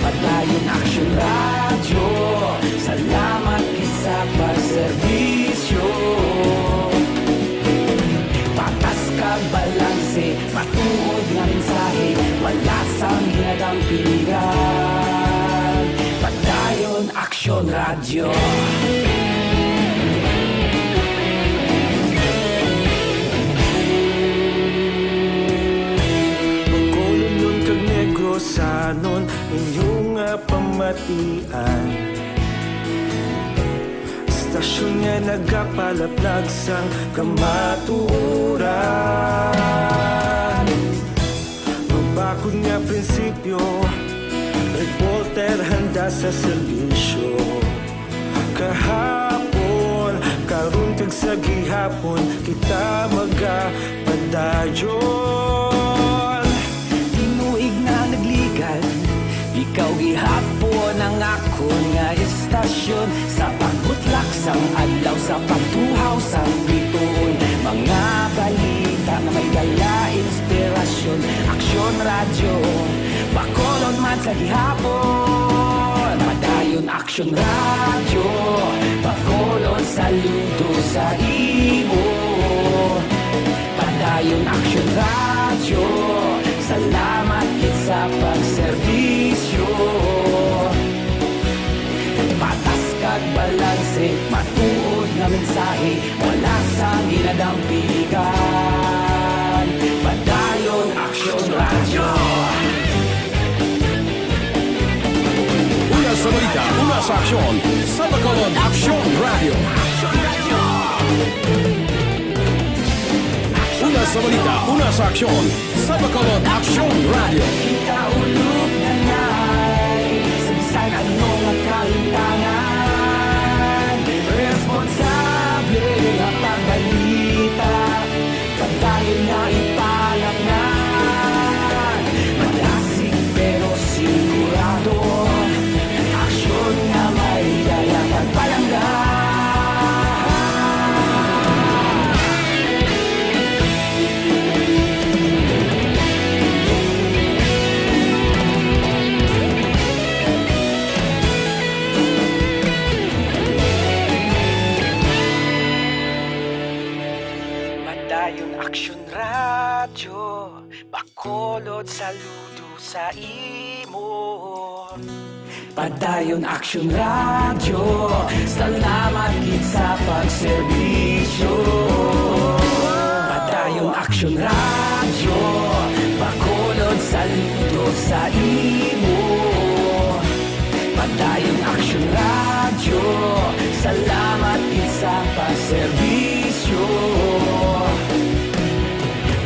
Padayon aksyon radyo, salamat sa pagserbisyo. Patas kag balanse, matuod nga mensahe, wala sang ginagampingan. Padayon aksyon radyo. Pagkulong nun kag negrosanon, inyong pamatian. Stasyon nga nagapalaplag sang kamaturan. Magbakod nga prinsipyo, reporter handa sa serbisyo. Kahapon, karon kag sa gihapon, kita magapadayon. Tinuig na nagligan, ikaw gihapon ang ako nga istasyon. Sa pagbutlak sang adlaw, sa pagtuhaw sa biton. Mga balita na may dala inspirasyon. Aksyon radyo, bakolod man sa gihapon. Padayon aksyon radyo, bakolod saludo sa imo. Padayon aksyon radyo, salamat kit sa pagserbisyo. Patas kag balanse, matuod nga mensahe, wala sang ginadampigan. Padayon aksyon radyo. Una sa balita, una sa aksyon, sa Bacolod Aksyon Radio. Una sa balita, una sa aksyon, sa Bacolod Aksyon Radio. Kita ulog na ngay, sabisan ano nga kaintangan. Responsable nga pagbalita, pagdayon nga ipalaknan. Malasig pero sigurado, aksyon nga may daya pagpalanggan. Padayon aksyon radyo, bakolod saludo sa imo. Padayon aksyon radyo, salamat gid sa pagserbisyo. Padayon aksyon radyo, bakolod saludo sa imo. Padayon aksyon radyo, salamat gid sa pagserbisyo.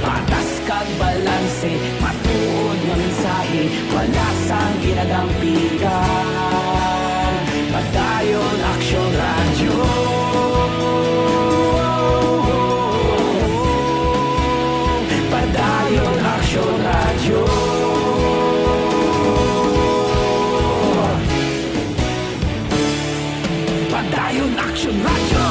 Patas kag balanse, matuod nga mensahe, wala sang ginadampigan. Padayon aksyon radyo. Padayon aksyon radyo. Padayon aksyon radyo.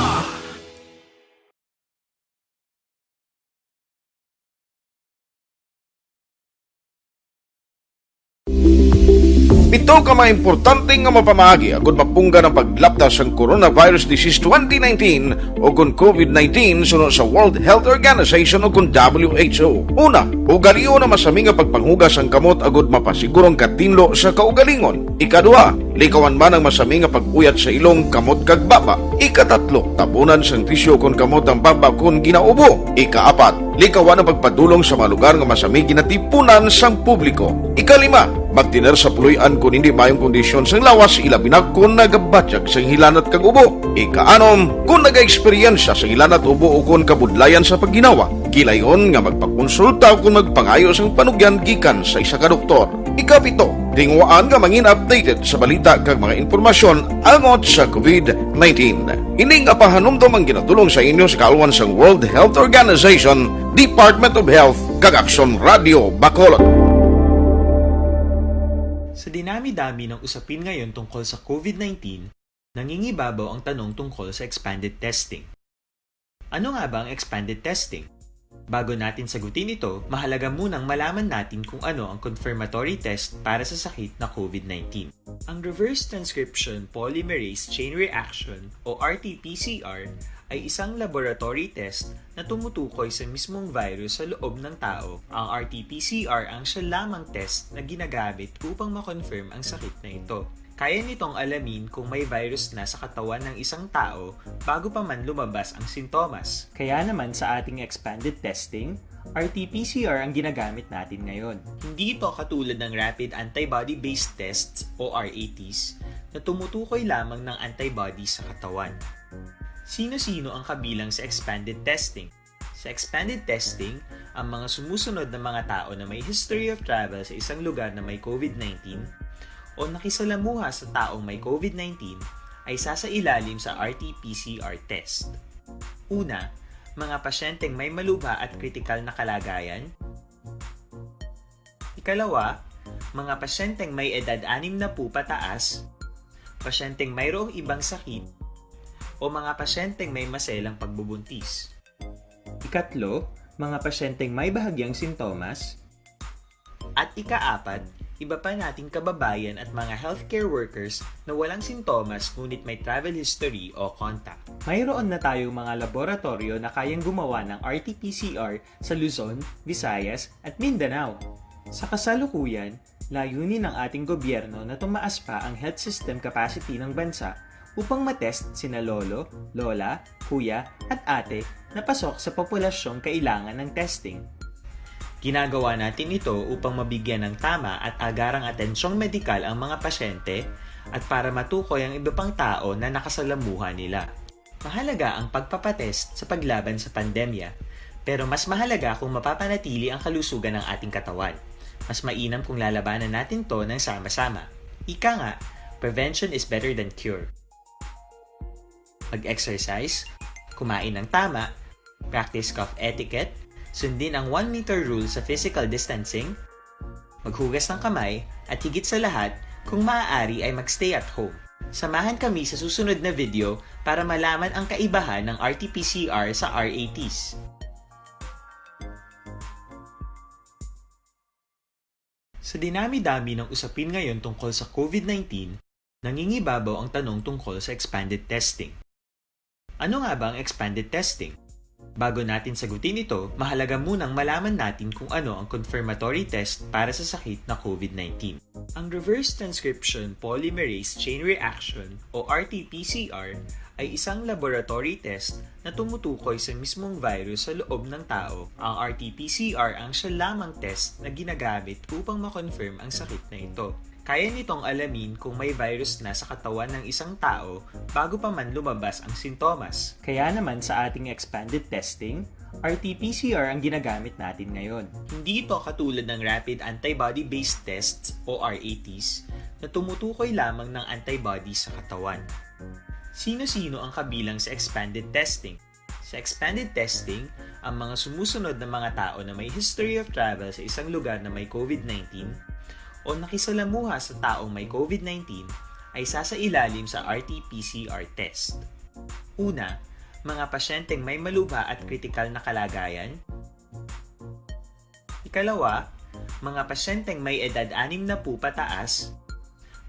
Ito ka mga importante nga mapamagi agud mapungga ng paglaptas sang coronavirus disease 2019 o kung COVID-19 sunod sa World Health Organization o kung WHO. Una, ugalion na masami nga pagpanghugas ang kamot agud mapasigurong katinlo sa kaugalingon. Ikaduha, likawan man ang masami nga pagpuyat sa ilong kamot kag baba. Ikatatlo, tabunan sang tisyo kung kamot ang baba kung ginaubo. Ikaapat, likawan ang pagpadulong sa mga lugar nga masami ginatipunan sang publiko. Ikalima, magtiner sa puluyan kung hindi mayong kondisyon sang lawas, ilabi na kung nagabatyag sang hilanat kag ubo. Ikaanom, kung naga-eksperyensya sa hilanat ubo o kung kabudlayan sa pagginawa. Kilayon nga magpakonsulta kung magpangayo sang panugyan gikan sa isa ka doktor. Ikapito, tingwaan nga mangin updated sa balita kag mga impormasyon angot sa COVID-19. Ining apahanumdom ang ginatulong sa inyo sa kaalwan sang World Health Organization, Department of Health kag Aksyon Radio Bacolod. Sa dinami-dami ng usapin ngayon tungkol sa COVID-19, nangingibabaw ang tanong tungkol sa expanded testing. Ano nga ba ang expanded testing? Bago natin sagutin ito, mahalaga munang malaman natin kung ano ang confirmatory test para sa sakit na COVID-19. Ang reverse transcription polymerase chain reaction o RT-PCR ay isang laboratory test na tumutukoy sa mismong virus sa loob ng tao. Ang RT-PCR ang siya lamang test na ginagamit upang makonfirm ang sakit na ito. Kaya nitong alamin kung may virus na sa katawan ng isang tao bago pa man lumabas ang sintomas. Kaya naman sa ating expanded testing, RT-PCR ang ginagamit natin ngayon. Hindi ito katulad ng rapid antibody-based tests o RATs na tumutukoy lamang ng antibodies sa katawan. Sino-sino ang kabilang sa expanded testing? Sa expanded testing, ang mga sumusunod na mga tao na may history of travel sa isang lugar na may COVID-19 o nakisalamuha sa taong may COVID-19 ay sasailalim sa RT-PCR test. Una, mga pasyenteng may malubha at kritikal na kalagayan. Ikalawa, mga pasyenteng may edad 60 pataas, pasyenteng mayroong ibang sakit, o mga pasyenteng may maselang pagbubuntis. Ikatlo, mga pasyenteng may bahagyang sintomas. At ikaapat, iba pa nating kababayan at mga healthcare workers na walang sintomas ngunit may travel history o contact. Mayroon na tayong mga laboratorio na kayang gumawa ng RT-PCR sa Luzon, Visayas at Mindanao. Sa kasalukuyan, layunin ng ating gobyerno na tumaas pa ang health system capacity ng bansa upang matest sina lolo, lola, kuya at ate na pasok sa populasyong kailangan ng testing. Ginagawa natin ito upang mabigyan ng tama at agarang atensyong medikal ang mga pasyente at para matukoy ang iba pang tao na nakasalamuha nila. Mahalaga ang pagpapatest sa paglaban sa pandemya, pero mas mahalaga kung mapapanatili ang kalusugan ng ating katawan. Mas mainam kung lalabanan natin to ng sama-sama. Ika nga, prevention is better than cure. Mag-exercise, kumain ng tama, practice cough etiquette, sundin ang 1 meter rule sa physical distancing, maghugas ng kamay, at higit sa lahat, kung maaari ay magstay at home. Samahan kami sa susunod na video para malaman ang kaibahan ng RT-PCR sa RATs. Sa dinami-dami ng usapin ngayon tungkol sa COVID-19, nangingibabaw ang tanong tungkol sa expanded testing. Ano nga ba ang expanded testing? Bago natin sagutin ito, mahalaga munang malaman natin kung ano ang confirmatory test para sa sakit na COVID-19. Ang reverse transcription polymerase chain reaction o RT-PCR ay isang laboratory test na tumutukoy sa mismong virus sa loob ng tao. Ang RT-PCR ang siya lamang test na ginagamit upang makonfirm ang sakit na ito. Kaya nitong alamin kung may virus na sa katawan ng isang tao bago pa man lumabas ang sintomas. Kaya naman sa ating expanded testing, RT-PCR ang ginagamit natin ngayon. Hindi ito katulad ng rapid antibody-based tests o RATs na tumutukoy lamang ng antibodies sa katawan. Sino-sino ang kabilang sa expanded testing? Sa expanded testing, ang mga sumusunod na mga tao na may history of travel sa isang lugar na may COVID-19 o nakisalamuha sa taong may COVID-19 ay sasailalim sa RT-PCR test. Una, mga pasyenteng may malubha at kritikal na kalagayan. Ikalawa, mga pasyenteng may edad 60 pataas,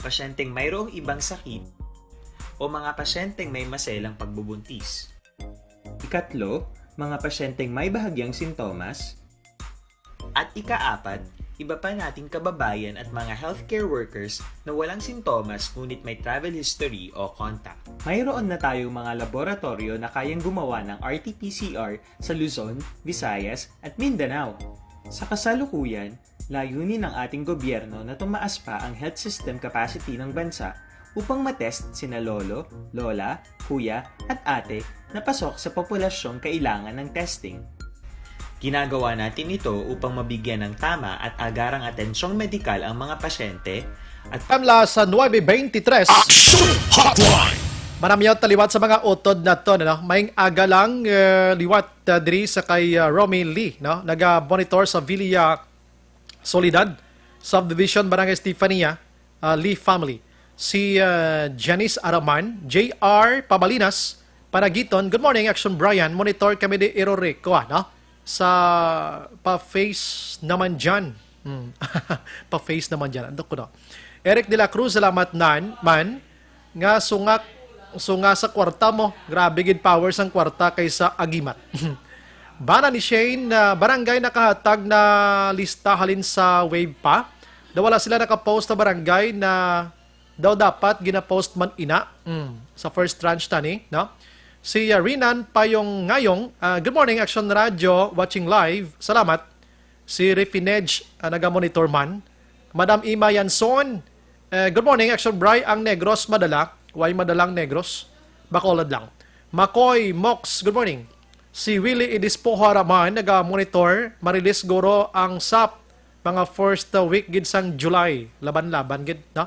pasyenteng mayroong ibang sakit, o mga pasyenteng may maselang pagbubuntis. Ikatlo, mga pasyenteng may bahagyang sintomas. At ikaapat, iba pa nating kababayan at mga healthcare workers na walang sintomas ngunit may travel history o contact. Mayroon na tayong mga laboratorio na kayang gumawa ng RT-PCR sa Luzon, Visayas at Mindanao. Sa kasalukuyan, layunin ng ating gobyerno na tumaas pa ang health system capacity ng bansa upang matest sina lolo, lola, kuya at ate na pasok sa populasyong kailangan ng testing. Ginagawa natin ito upang mabigyan ng tama at agarang atensyong medikal ang mga pasyente at Kamla sa 9:23. Action Hotline! Maramiyot taliwat sa mga utod na to, no? Maing aga lang liwat diri sa kay Romy Lee, no? Naga-monitor sa Villa Soledad, Subdivision Barangay Estefania, Lee family. Si Janice Araman, JR Pabalinas, Panagiton. Good morning, Action Brian. Monitor kami di Iroreko, no? Sa pa-face naman dyan. Pa-face naman dyan. Ando ko, no? Eric de la Cruz, salamat man. Nga sunga sa kwarta mo. Grabe gid powers ang kwarta kaysa agimat. Bana ni Shane, barangay nakahatag na lista halin sa wave pa. Wala sila nakapost na barangay na daw dapat ginapost man ina sa first tranche tani, no? Si Rinan Payong Ngayong, good morning Action Radio, watching live. Salamat. Si Refinage, naga-monitor man. Madam Ima Yanson, good morning Action Bry, ang Negros madala. Why madalang Negros? Bacolod lang. Makoy Mox, good morning. Si Willie Idispo Haraman, naga-monitor. Marilis Goro ang SAP, mga first week gid sang July. Laban-laban gid, no?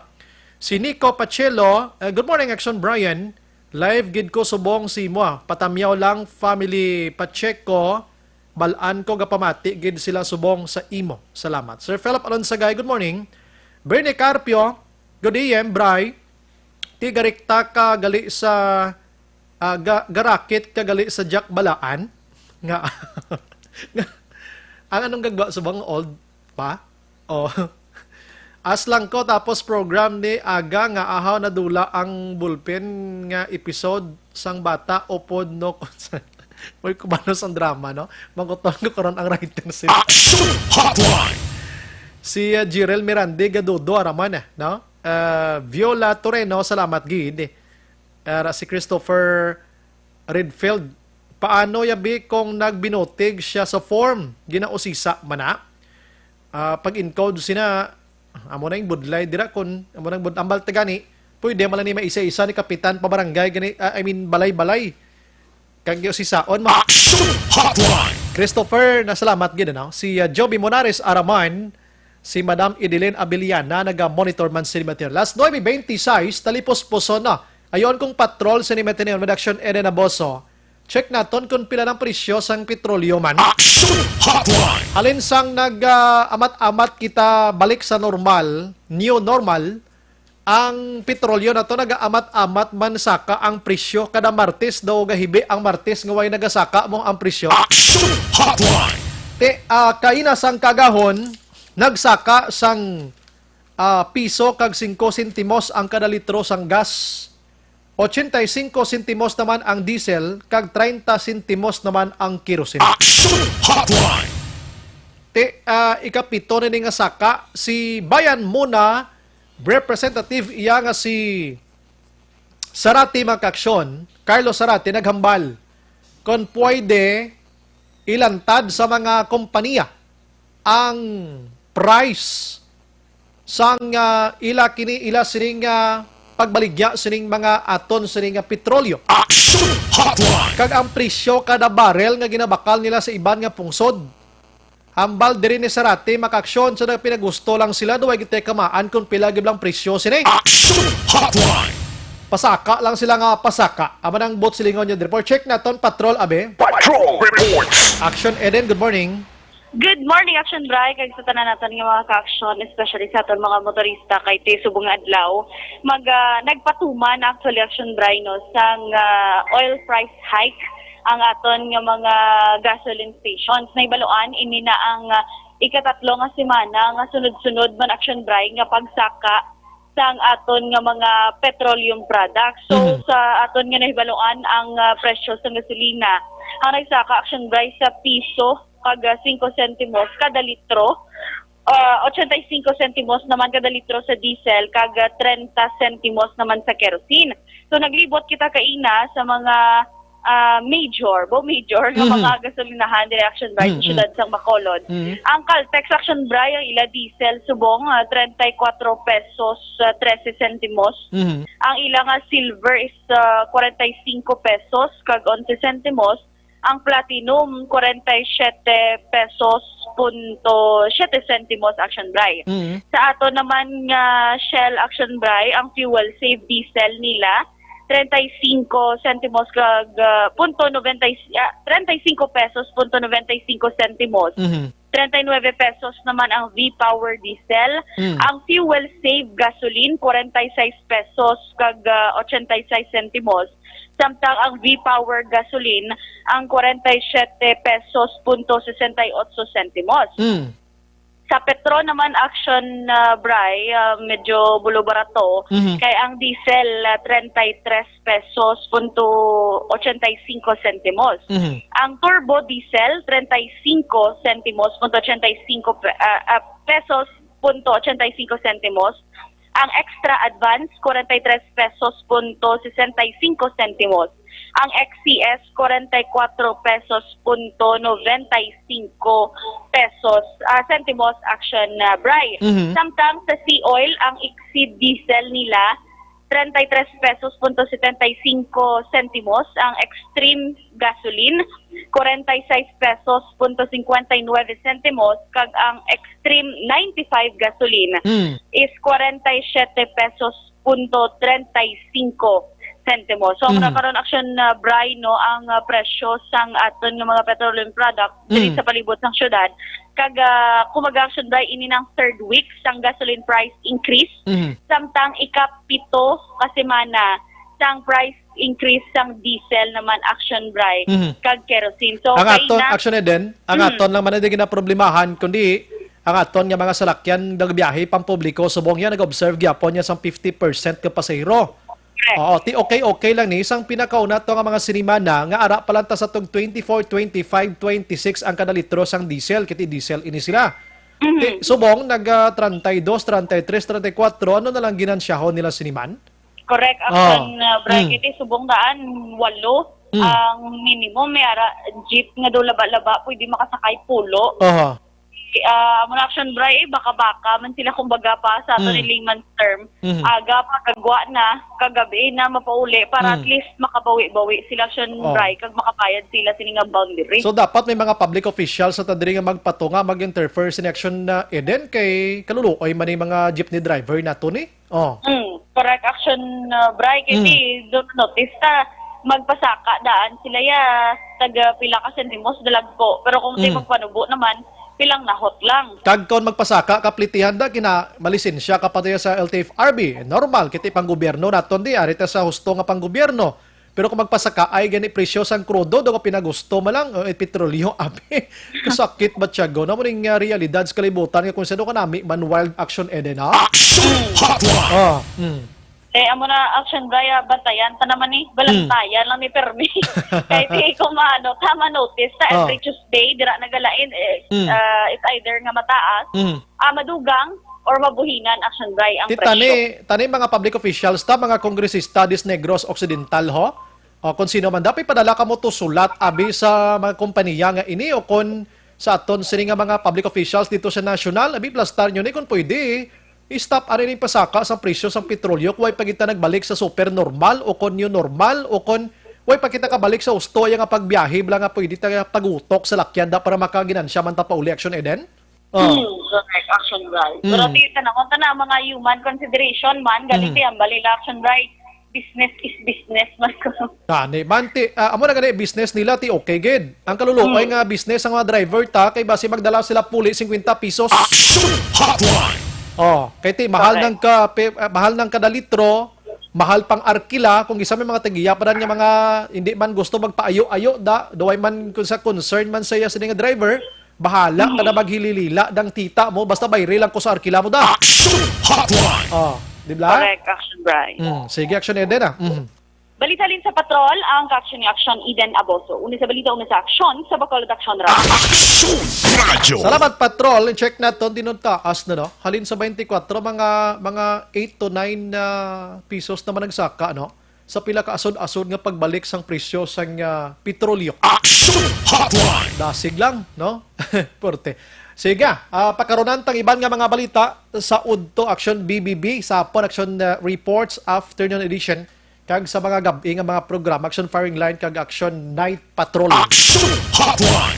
Si Nico Pachelo, good morning Action Brian. Live gid ko subong si mo. Patamyaw lang family Pacheco. Balaan ko gapamati gid sila subong sa imo. Salamat. Sir Philip Alonsagay, good morning. Bernie Carpio, good AM, Bray. Tigarikta ka gali sa garakit ka gali sa Jack Balaan. Nga. Ang anong gagwa subong old pa? Oh. Aslang ko tapos program ni aga nga ahaw na dula ang bullpen nga episode sang bata upod no concern. Uy, kumanos ang drama, no? Maguton ko karon ang writing sila. Action Hotline! Si Jirel Mirande Gadudo araman, no? Viola Toreno, salamat gid. Si Christopher Redfield, paano yabi kung nagbinotig siya sa form? Ginausisa mana? Pag-encode sina amo na yung budlay dira kun amo nang budambal tagani pwede man ni maisa-isa ni kapitan pa barangay gani balay-balay kag si saon ma Action Hotline. Christopher na salamat gid no. Si Joby Monares Araman, si Madam Edeline Abiliana naga-monitor man sa Material. Last 9:26 talipos puso na. Ayon kong patrol sa Material Reduction Eden Aboso. Check naton kung pila ng presyo sang petrolyo man. Action Hotline. Halin sang nag-amat-amat kita balik sa normal, new normal, ang petrolyo na to nag-amat-amat man saka ang presyo kada Martes daw gahibi ang Martes nga way nagasaka mo ang presyo. Action Hotline. Kaina sang kagahon nagsaka sang piso kag 5 sentimos ang kada litro sang gas. 85 sentimos naman ang diesel, kag 30 sentimos naman ang kerosene. Action Hotline. Ikapito na nga saka, si Bayan Muna, representative iya nga si Sarati Makaksyon, Carlos Sarati, naghambal. Kung pwede, ilantad sa mga kompanya ang price sang ila sining pagbaligya sining mga aton sining petrolyo. Action Hotline. Kag ang presyo kada barrel nga ginabakal nila sa iban nga pungsod. Hambal diri ni Sarati Makaksyon sa pinagusto lang sila duway gitay kamaan kung pila gid lang presyo sini. Action Hotline. Pasaka lang sila nga pasaka. Aman ang bot silingon yung report. Check naton Patrol Abe. Patrol reports. Action Eden, good morning. Good morning, Action Bray. Kag sa tanan natin nga mga ka-action, especially sa aton mga motorista kay te subong adlaw, nagpatuman actually Action Bray no sang oil price hike ang aton nga mga gasoline stations. Naibaluan ini na ang ikatatlo nga semana nga sunod-sunod man Action Bray nga pagsaka sang aton nga mga petroleum products. So sa aton nga nahibaluan ang presyo sa gasolina, ang nagsaka Action Bray sa piso kag 5 sentimos kada litro, 85 sentimos naman kada litro sa diesel, kag 30 sentimos naman sa kerosene. So naglibot kita kaina sa mga major nga mga gasolinahan dire Action Bray sa syudad sang Bacolod. Ang Caltex Action Bray ang ila diesel subong 34 pesos 13 sentimos. Ang ila nga silver is 45 pesos kag 11 sentimos. Ang platinum 47 pesos punto 7 sentimos Action Bray. Sa ato naman nga Shell Action Bray, ang fuel save diesel nila 35 sentimos kag 35 pesos punto 95 sentimos. 39 pesos naman ang V-Power diesel. Ang fuel save gasoline 46 pesos kag 86 sentimos. Samtang ang V-Power gasoline ang 47 pesos punto 68 sentimos. Sa Petro naman action Bray, medyo bulubarato. Kaya ang diesel 33 pesos punto 85 sentimos. Ang turbo diesel 35 sentimos punto 85 pesos punto 85 sentimos. Ang extra advance 43 pesos punto 65 sentimos. Ang XCS 44 pesos punto 95 pesos sentimos action Bray. Samtang sa Sea Oil ang exceed diesel nila 33 pesos punto 75 sentimos, ang extreme gasoline 46 pesos punto 59 sentimos, kag ang extreme 95 gasoline is 47 pesos punto 35 sentimos. So, nakaroon action Bray, no, ang presyo sang aton ng mga petroleum product dito sa palibot ng syudad. Kag kumag-action Bray, ini ng third week sang gasoline price increase. Samtang ikapito kasemana sang price increase sang diesel naman action Bray, kag kerosene. So, ang aton action din, ang aton lang man na problemahan, kundi ang aton nga mga salakyan nagbiyahe pang publiko subong yan nag-observe gyapon niya sang 50% ka pasahero. Oo, okay lang ni isang pinakauna to nga mga sinimana nga ara palanta sa tong 24, 25, 26 ang kada litro sang diesel, kiti diesel ini sila. Subong nag 32, 33, 34 ano na lang ginansyahon nila siniman? Correct. Action Bray, kiti subong daan 8 ang minimum may ara jeep nga do laba-laba pwede makasakay pulo. Muna action Bray, baka-baka man sila kumbaga pa sa ato ni layman's term. Aga pa kagwa na, kagabi na mapauli para at least makabawi-bawi sila action Bray, kag makapayad sila sininga boundary. So dapat may mga public officials sa tadiri nga magpatunga, mag-interfere sa action na Eden kay kaluluoy man yung mga jeepney driver nato ni. Correct action Bray, kasi don't notice ta magpasaka daan sila ya taga pila ka sentimos dalagpo, pero kung tayo magpanubo naman pilang nahot lang. Kag kon magpasaka kaplitihan da kina malisensya kapataya sa LTFRB. Normal kiti pang gobyerno naton di arita sa husto nga pang gobyerno. Pero kung magpasaka ay gani presyo sang krudo do pinagusto man lang petrolyo abi. Kasakit ba tiyago na mo ning realidad sa kalibutan nga kung sino ka nami man wild action eden ha. Amo na action Bray, bantayan ta naman ni balantayan lang ni permi. Kay di ko maano tama notice sa every Tuesday dira nagalain it's either nga mataas, madugang or mabuhinan action Bray ang presyo. Tani mga public officials ta, mga kongresista dis Negros Occidental ho. Kung sino man dapat padala ka mo to sulat abi sa mga kompanya nga ini o kon sa aton sini nga mga public officials dito sa national abi plastar nyo ni kung pwede i-stop ari ning pasaka sa presyo sang petrolyo kung way pagita nagbalik sa super normal o kon new normal o kon way pagita kabalik sa usto nga pagbiyahe bla nga pwede ta pagutok sa lakyan da para makaginansya man ta pauli action eden. Correct action Bray. Pero tita na kung na mga human consideration man galing ang balila action Bray. Business is business man ko. Manti, amo na gani business nila ti okay gid. Ang kaluluoy nga business ang mga driver ta kay basi magdala sila puli 50 pesos. Hotline. Kay ti mahal ng kada litro, mahal pang arkila kung isa may mga tagiyaparan nga mga hindi man gusto magpaayo-ayo da, duway man kung sa concern man saya sa nga driver, bahala ka na maghililila dang tita mo basta bayre lang ko sa arkila mo da. Hotline. Di ba? Correct action Bray. Sige action Eden Balitalin sa patrol ang action ni Action Eden Aboso. Una sa balita, una sa aksyon sa Bacolod Action Radio. Action Radio. Salamat patrol. Check natin dinuntaas na no. Halin sa 24 mga 8 to 9 pesos naman nagsaka no. Sa pila ka asod-asod nga pagbalik sang presyo sang petrolyo. Action Hotline. Dasig lang no. Porte. Sige, pakaronan tang iban nga mga balita sa Udto Action BBB sa Action Reports Afternoon Edition. Kag sa mga gabi nga mga program, Action Firing Line kag Action Night Patrol. Action Hotline.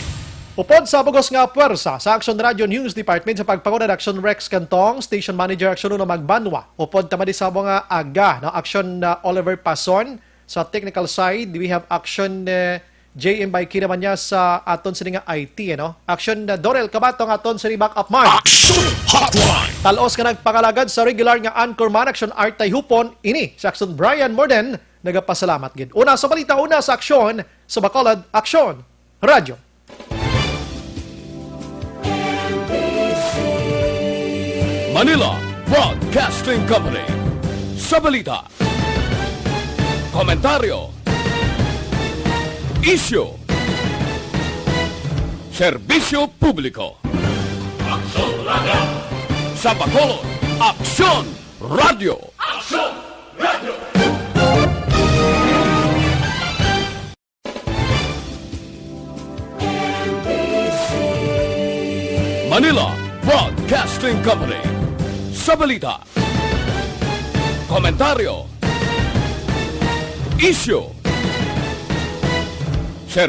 Upod sa bugos nga puwersa sa Action Radio News Department sa pagpangunad Action Rex Cantong, Station Manager Action Uno Magbanwa. Upod tamadi sa mga aga, no? Action Oliver Pason. Sa technical side, we have Action JM by kinaman niya sa aton sa nga IT, no? Action na Dorel kabato nga aton sa back up man. Action Hotline. Talos ka nagpangalagad sa regular nga anchorman Action Art Hupon, ini sa Action Brian Morden, nagapasalamat gid. Una sa balita, una sa aksyon, sa Bacolod, Aksyon, Radyo. Manila Broadcasting Company. Sa balita, komentaryo, issue, serbisyo publiko. Aksyon Radio. Sa Bacolod, Aksyon Radio. Aksyon Radio. Manila Broadcasting Company. Sa balita, komentaryo, issue,